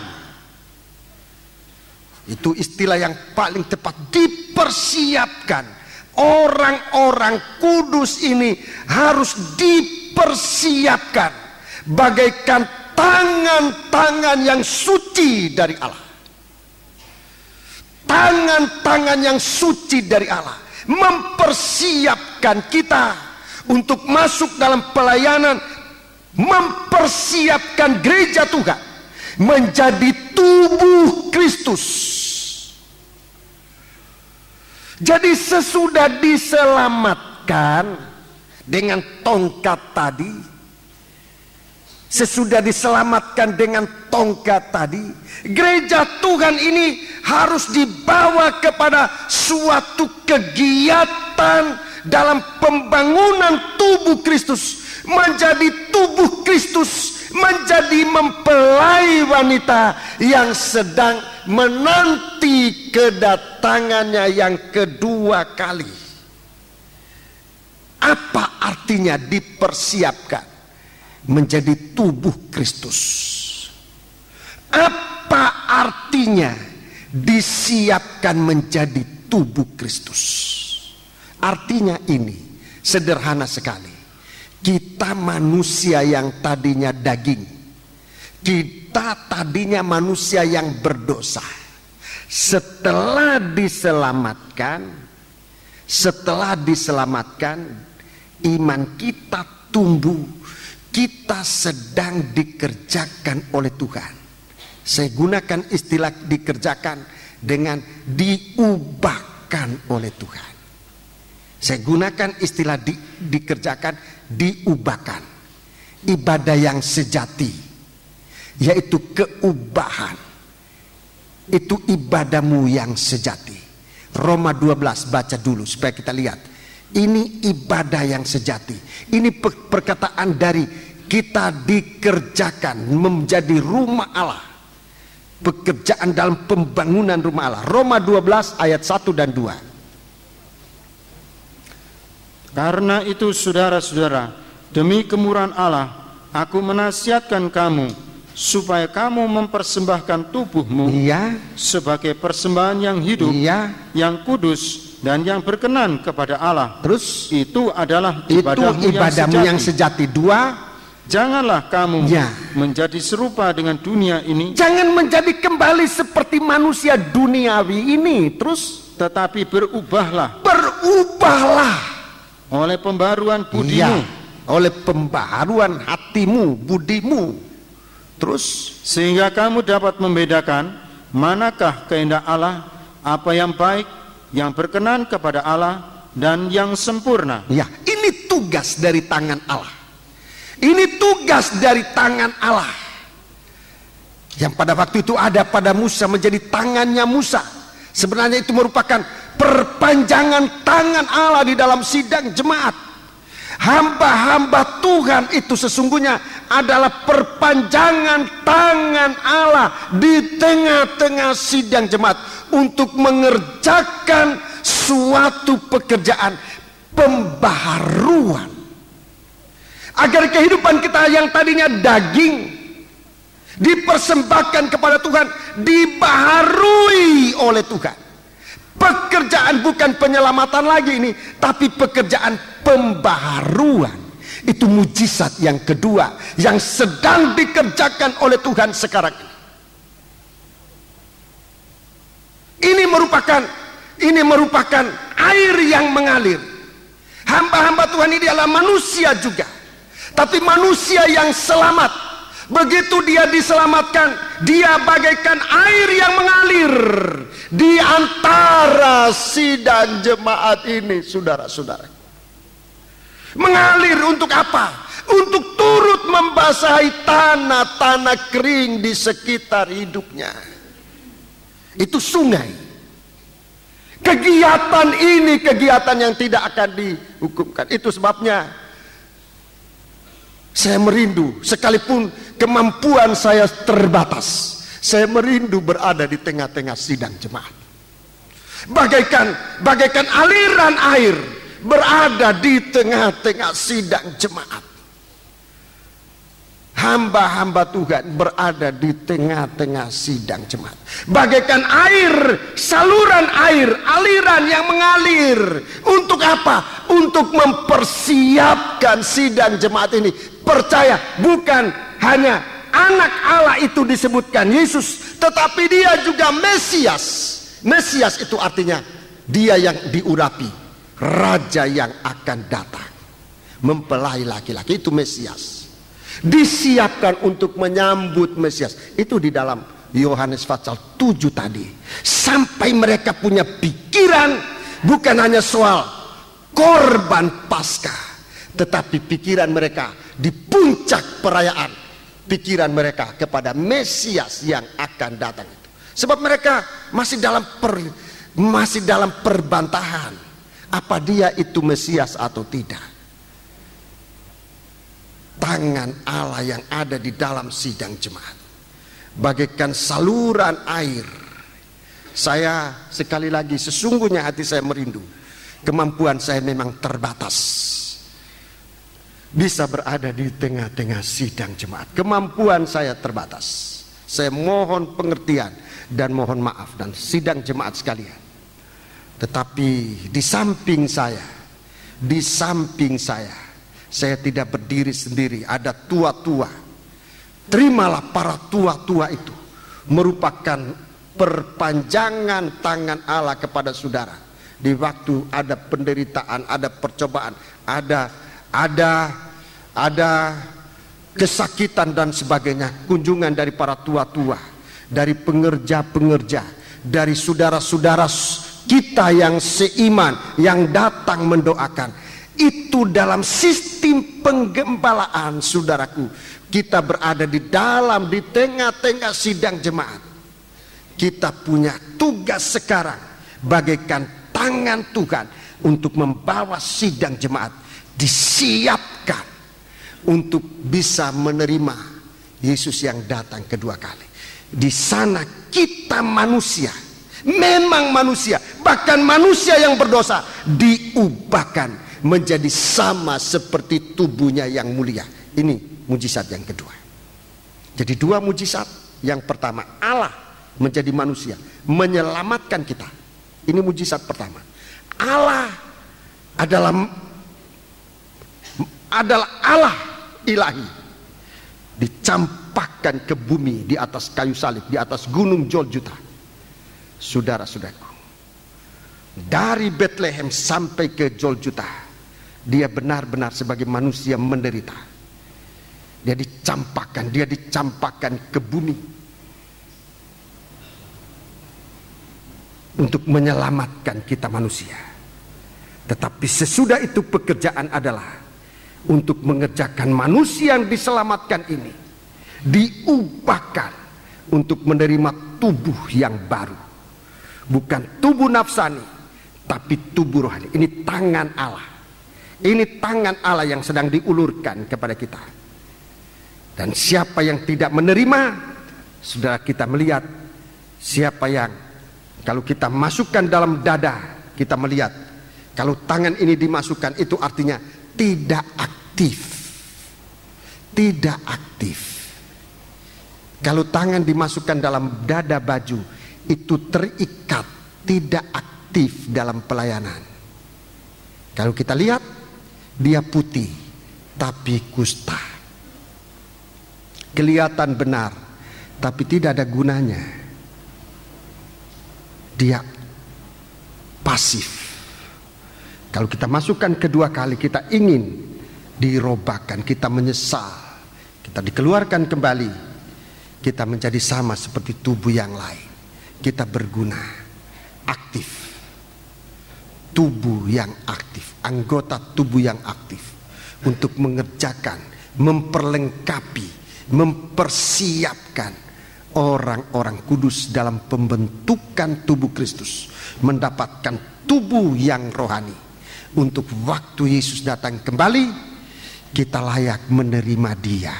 A: Itu istilah yang paling tepat, dipersiapkan. Orang-orang kudus ini harus dipersiapkan bagaikan tangan-tangan yang suci dari Allah. Tangan-tangan yang suci dari Allah mempersiapkan kita untuk masuk dalam pelayanan, mempersiapkan gereja Tuhan. menjadi tubuh Kristus. Jadi sesudah diselamatkan dengan tongkat tadi, sesudah diselamatkan dengan tongkat tadi, gereja Tuhan ini harus dibawa kepada suatu kegiatan dalam pembangunan tubuh Kristus, menjadi tubuh Kristus, menjadi mempelai wanita yang sedang menanti kedatangannya yang kedua kali. Apa artinya dipersiapkan menjadi tubuh Kristus? Apa artinya disiapkan menjadi tubuh Kristus? Artinya ini sederhana sekali. Kita manusia yang tadinya daging, kita tadinya manusia yang berdosa. Setelah diselamatkan, iman kita tumbuh. Kita sedang dikerjakan oleh Tuhan. Saya gunakan istilah dikerjakan dengan diubahkan oleh Tuhan. Saya gunakan istilah dikerjakan, diubahkan. Ibadah yang sejati, yaitu keubahan. Itu ibadahmu yang sejati. Roma 12, baca dulu supaya kita lihat. Ini ibadah yang sejati. Ini perkataan dari kita dikerjakan menjadi rumah Allah. Pekerjaan dalam pembangunan rumah Allah. Roma 12 ayat 1 dan 2.
B: Karena itu saudara-saudara, demi kemurahan Allah, aku menasihatkan kamu supaya kamu mempersembahkan tubuhmu sebagai persembahan yang hidup, yang kudus dan yang berkenan kepada Allah.
A: Terus
B: itu adalah
A: ibadahmu yang sejati. 2,
B: janganlah kamu menjadi serupa dengan dunia ini.
A: Jangan menjadi kembali seperti manusia duniawi ini. Terus,
B: tetapi berubahlah oleh pembaharuan budimu,
A: oleh pembaharuan hatimu, budimu. Terus,
B: sehingga kamu dapat membedakan manakah kehendak Allah, apa yang baik, yang berkenan kepada Allah, dan yang sempurna.
A: Ya, ini tugas dari tangan Allah. Ini tugas dari tangan Allah. Yang pada waktu itu ada pada Musa, menjadi tangannya Musa. Sebenarnya itu merupakan perpanjangan tangan Allah di dalam sidang jemaat. Hamba-hamba Tuhan itu sesungguhnya adalah perpanjangan tangan Allah di tengah-tengah sidang jemaat untuk mengerjakan suatu pekerjaan pembaharuan, agar kehidupan kita yang tadinya daging dipersembahkan kepada Tuhan, dibaharui oleh Tuhan. Pekerjaan bukan penyelamatan lagi ini, tapi pekerjaan pembaharuan. Itu mujizat yang kedua yang sedang dikerjakan oleh Tuhan sekarang ini. Ini merupakan air yang mengalir. Hamba-hamba Tuhan ini adalah manusia juga, tapi manusia yang selamat. Begitu dia diselamatkan, dia bagaikan air yang mengalir di antara sidang jemaat ini, saudara-saudara. Mengalir untuk apa? Untuk turut membasahi tanah-tanah kering di sekitar hidupnya. Itu sungai. Kegiatan ini kegiatan yang tidak akan dihukumkan. Itu sebabnya saya merindu, sekalipun kemampuan saya terbatas, saya merindu berada di tengah-tengah sidang jemaat. Bagaikan aliran air berada di tengah-tengah sidang jemaat. Hamba-hamba Tuhan berada di tengah-tengah sidang jemaat. Bagaikan air, saluran air, aliran yang mengalir. Untuk apa? Untuk mempersiapkan sidang jemaat ini. Percaya, bukan hanya anak Allah itu disebutkan Yesus, tetapi dia juga Mesias. Mesias itu artinya dia yang diurapi, raja yang akan datang, mempelai laki-laki, itu Mesias. disiapkan untuk menyambut Mesias. Itu di dalam Yohanes pasal 7 tadi. Sampai mereka punya pikiran bukan hanya soal korban Paskah, tetapi pikiran mereka di puncak perayaan, pikiran mereka kepada Mesias yang akan datang itu. Sebab mereka masih dalam perbantahan, apa dia itu Mesias atau tidak. Tangan Allah yang ada di dalam sidang jemaat bagaikan saluran air. Saya sekali lagi, sesungguhnya hati saya merindu. Kemampuan saya memang terbatas, bisa berada di tengah-tengah sidang jemaat. Kemampuan saya terbatas. Saya mohon pengertian dan mohon maaf dan sidang jemaat sekalian. Tetapi di samping saya tidak berdiri sendiri, ada tua-tua. Terimalah para tua-tua itu merupakan perpanjangan tangan Allah kepada saudara. Di waktu ada penderitaan, ada percobaan, ada kesakitan dan sebagainya, kunjungan dari para tua-tua, dari pengerja-pengerja, dari saudara-saudara kita yang seiman, yang datang mendoakan. Itu dalam sistem penggembalaan, saudaraku. Kita berada di tengah-tengah sidang jemaat. Kita punya tugas sekarang bagaikan tangan Tuhan untuk membawa sidang jemaat disiapkan untuk bisa menerima Yesus yang datang kedua kali. Di sana kita manusia, memang manusia, bahkan manusia yang berdosa diubahkan menjadi sama seperti tubuhnya yang mulia. Ini mujizat yang kedua. Jadi dua mujizat. Yang pertama, Allah menjadi manusia, menyelamatkan kita. Ini mujizat pertama. Allah adalah Allah ilahi, dicampakkan ke bumi di atas kayu salib, di atas gunung Golgota. Saudara-saudaraku, dari Bethlehem sampai ke Golgota, dia benar-benar sebagai manusia menderita. Dia dicampakkan ke bumi untuk menyelamatkan kita manusia. Tetapi sesudah itu pekerjaan adalah untuk mengerjakan manusia yang diselamatkan ini diubahkan untuk menerima tubuh yang baru. Bukan tubuh nafsani, tapi tubuh rohani. Ini tangan Allah. Ini tangan Allah yang sedang diulurkan kepada kita. Dan siapa yang tidak menerima, saudara, kita melihat siapa yang, kalau kita masukkan dalam dada, kita melihat kalau tangan ini dimasukkan, itu artinya tidak aktif. Tidak aktif. Kalau tangan dimasukkan dalam dada baju, itu terikat, tidak aktif dalam pelayanan. Kalau kita lihat, dia putih tapi kusta. Kelihatan benar tapi tidak ada gunanya. Dia pasif. Kalau kita masukkan kedua kali, kita ingin dirobahkan, kita menyesal, kita dikeluarkan kembali, kita menjadi sama seperti tubuh yang lain. Kita berguna, aktif. Tubuh yang aktif, anggota tubuh yang aktif untuk mengerjakan, memperlengkapi, mempersiapkan orang-orang kudus dalam pembentukan tubuh Kristus, mendapatkan tubuh yang rohani. Untuk waktu Yesus datang kembali, kita layak menerima Dia.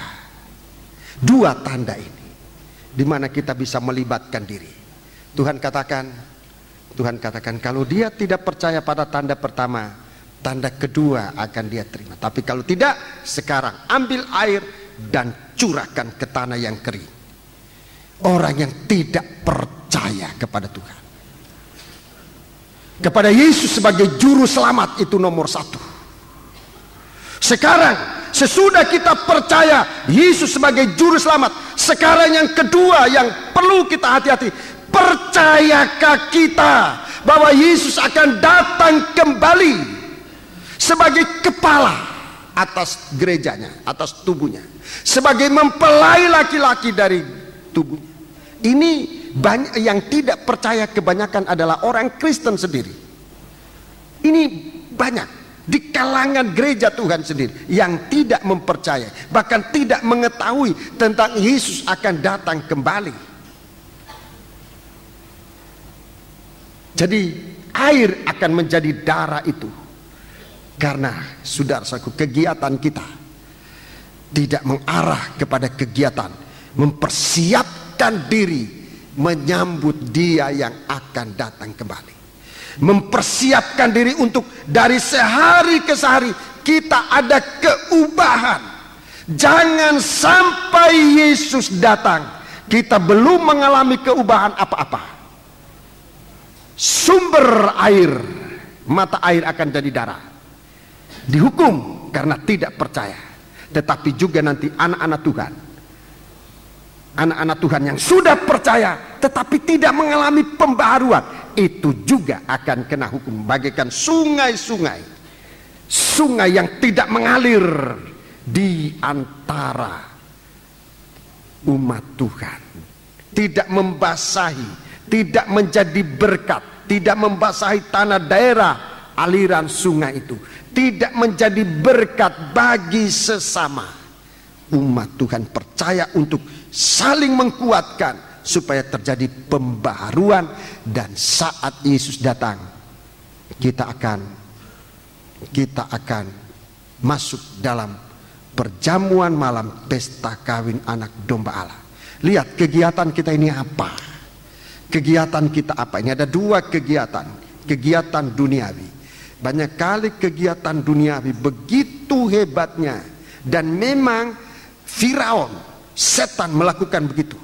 A: Dua tanda ini, di mana kita bisa melibatkan diri. Tuhan katakan kalau dia tidak percaya pada tanda pertama, tanda kedua akan dia terima. Tapi kalau tidak, sekarang ambil air dan curahkan ke tanah yang kering. Orang yang tidak percaya kepada Tuhan, kepada Yesus sebagai juru selamat, itu nomor satu. Sekarang sesudah kita percaya Yesus sebagai juru selamat, sekarang yang kedua yang perlu kita hati-hati, percayakah kita bahwa Yesus akan datang kembali sebagai kepala atas gerejanya, atas tubuhnya, sebagai mempelai laki-laki dari tubuh. Ini banyak yang tidak percaya, kebanyakan adalah orang Kristen sendiri. Ini banyak di kalangan gereja Tuhan sendiri yang tidak mempercayai, bahkan tidak mengetahui tentang Yesus akan datang kembali. Jadi air akan menjadi darah itu karena, saudara-saudaraku, kegiatan kita tidak mengarah kepada kegiatan mempersiapkan diri menyambut Dia yang akan datang kembali. Mempersiapkan diri untuk dari sehari ke sehari kita ada keubahan. Jangan sampai Yesus datang kita belum mengalami keubahan apa-apa. Sumber air, mata air akan jadi darah. Dihukum karena tidak percaya. Tetapi juga nanti anak-anak Tuhan, anak-anak Tuhan yang sudah percaya tetapi tidak mengalami pembaharuan, itu juga akan kena hukum bagaikan sungai-sungai, sungai yang tidak mengalir di antara umat Tuhan, tidak membasahi, tidak menjadi berkat, tidak membasahi tanah daerah aliran sungai itu, tidak menjadi berkat bagi sesama. Umat Tuhan percaya untuk saling menguatkan supaya terjadi pembaharuan, dan saat Yesus datang kita akan masuk dalam perjamuan malam pesta kawin anak domba Allah. Lihat kegiatan kita ini apa? Kegiatan kita apa? Ini ada dua kegiatan. Kegiatan duniawi. Banyak kali kegiatan duniawi begitu hebatnya, dan memang Firaun, setan melakukan begitu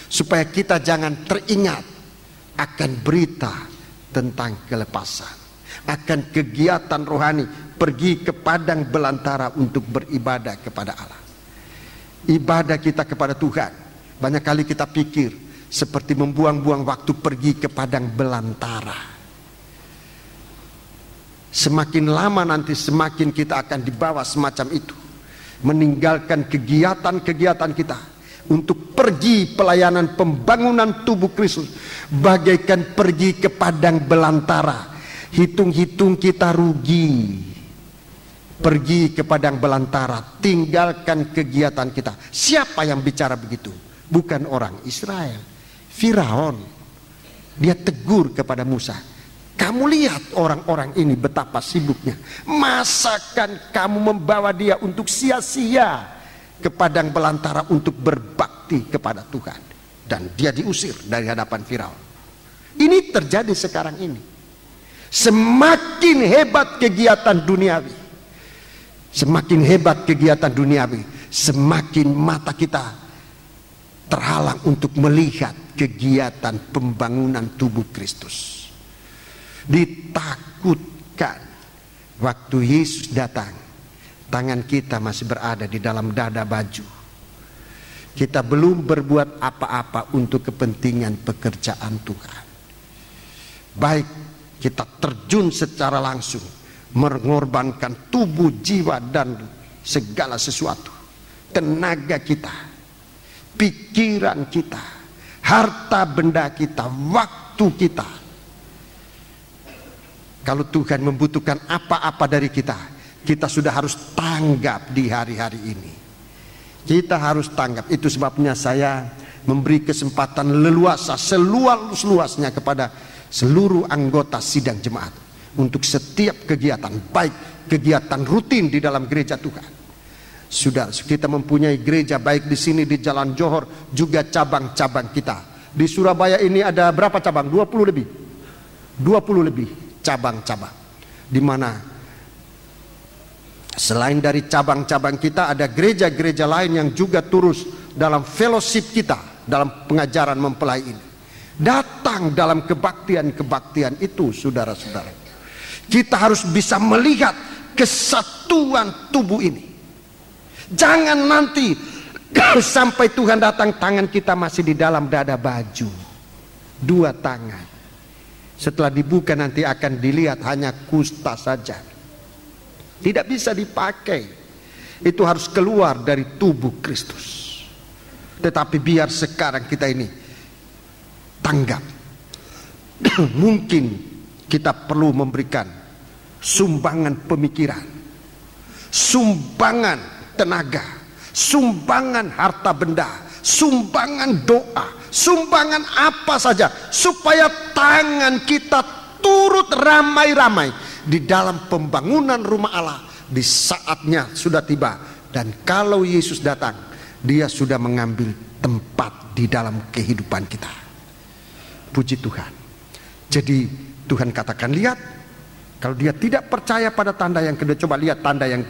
A: supaya kita jangan teringat akan berita tentang kelepasan, akan kegiatan rohani, pergi ke padang belantara untuk beribadah kepada Allah. Ibadah kita kepada Tuhan banyak kali kita pikir seperti membuang-buang waktu pergi ke padang belantara. Semakin lama nanti semakin kita akan dibawa semacam itu, meninggalkan kegiatan-kegiatan kita untuk pergi pelayanan pembangunan tubuh Kristus, bagaikan pergi ke padang belantara. Hitung-hitung kita rugi. Pergi ke padang belantara, tinggalkan kegiatan kita. Siapa yang bicara begitu? Bukan orang Israel, Firaun. Dia tegur kepada Musa, kamu lihat orang-orang ini betapa sibuknya, masakan kamu membawa dia untuk sia-sia ke padang belantara untuk berbakti kepada Tuhan? Dan dia diusir dari hadapan Firaun. Ini terjadi sekarang ini. Semakin hebat kegiatan duniawi, semakin hebat kegiatan duniawi, semakin mata kita terhalang untuk melihat kegiatan pembangunan tubuh Kristus. Ditakutkan waktu Yesus datang, tangan kita masih berada di dalam dada baju. Kita belum berbuat apa-apa untuk kepentingan pekerjaan Tuhan. Baik kita terjun secara langsung, mengorbankan tubuh, jiwa, dan segala sesuatu, tenaga kita, pikiran kita, harta benda kita, waktu kita. Kalau Tuhan membutuhkan apa-apa dari kita, kita sudah harus tanggap di hari-hari ini. Kita harus tanggap. Itu sebabnya saya memberi kesempatan leluasa, seluas-luasnya kepada seluruh anggota sidang jemaat untuk setiap kegiatan, baik kegiatan rutin di dalam gereja Tuhan. Sudah kita mempunyai gereja baik di sini di Jalan Johor, juga cabang-cabang kita. Di Surabaya ini ada berapa cabang? 20 lebih. 20 lebih cabang-cabang. Di mana selain dari cabang-cabang kita, ada gereja-gereja lain yang juga terus dalam fellowship kita, dalam pengajaran mempelai ini. Datang dalam kebaktian-kebaktian itu, saudara-saudara. Kita harus bisa melihat kesatuan tubuh ini. Jangan nanti sampai Tuhan datang tangan kita masih di dalam dada baju. Dua tangan. Setelah dibuka nanti akan dilihat hanya kusta saja. Tidak bisa dipakai. itu harus keluar dari tubuh Kristus. Tetapi biar sekarang kita ini tanggap. Mungkin kita perlu memberikan sumbangan pemikiran, sumbangan tenaga, sumbangan harta benda, sumbangan doa, sumbangan apa saja, supaya tangan kita turut ramai-ramai di dalam pembangunan rumah Allah. Di saatnya sudah tiba, dan kalau Yesus datang, Dia sudah mengambil tempat di dalam kehidupan kita. Puji Tuhan. Jadi Tuhan katakan, lihat, kalau dia tidak percaya pada tanda yang kedua, coba lihat tanda yang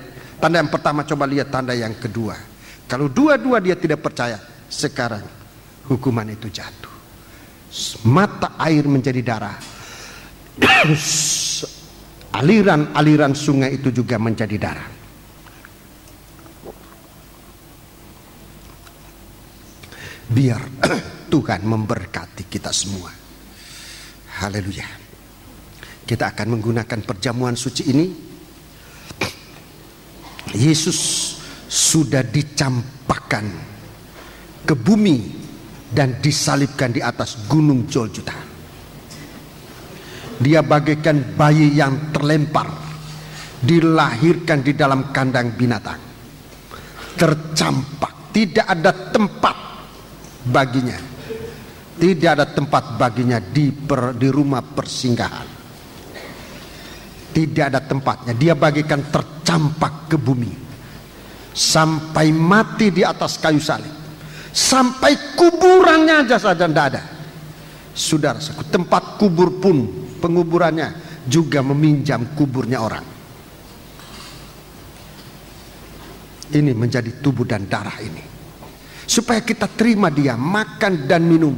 A: pertama, coba lihat tanda yang kedua. Kalau dua-dua dia tidak percaya, sekarang hukuman itu jatuh. Mata air menjadi darah. Aliran-aliran sungai itu juga menjadi darah. Biar Tuhan memberkati kita semua. Haleluya. Kita akan menggunakan perjamuan suci ini. Yesus sudah dicampakkan ke bumi dan disalibkan di atas gunung Golgota. Dia bagaikan bayi yang terlempar, dilahirkan di dalam kandang binatang, tercampak, tidak ada tempat baginya, tidak ada tempat baginya di rumah persinggahan, tidak ada tempatnya. Dia bagaikan tercampak ke bumi sampai mati di atas kayu salib, sampai kuburannya aja saja tidak ada. Saudara, tempat kubur pun penguburannya juga meminjam kuburnya orang. Ini menjadi tubuh dan darah ini, supaya kita terima dia, makan dan minum.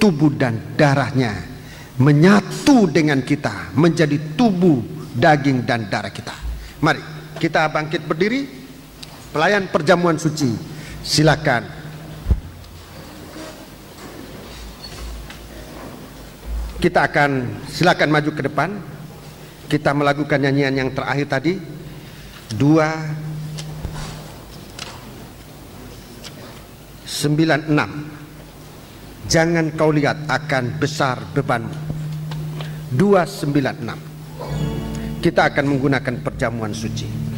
A: Tubuh dan darahnya menyatu dengan kita, menjadi tubuh, daging dan darah kita. Mari kita bangkit berdiri. Pelayan perjamuan suci, silakan. Kita akan silakan maju ke depan. Kita melakukan nyanyian yang terakhir tadi. 296. Jangan kau lihat akan besar bebanmu. 296. Kita akan menggunakan perjamuan suci.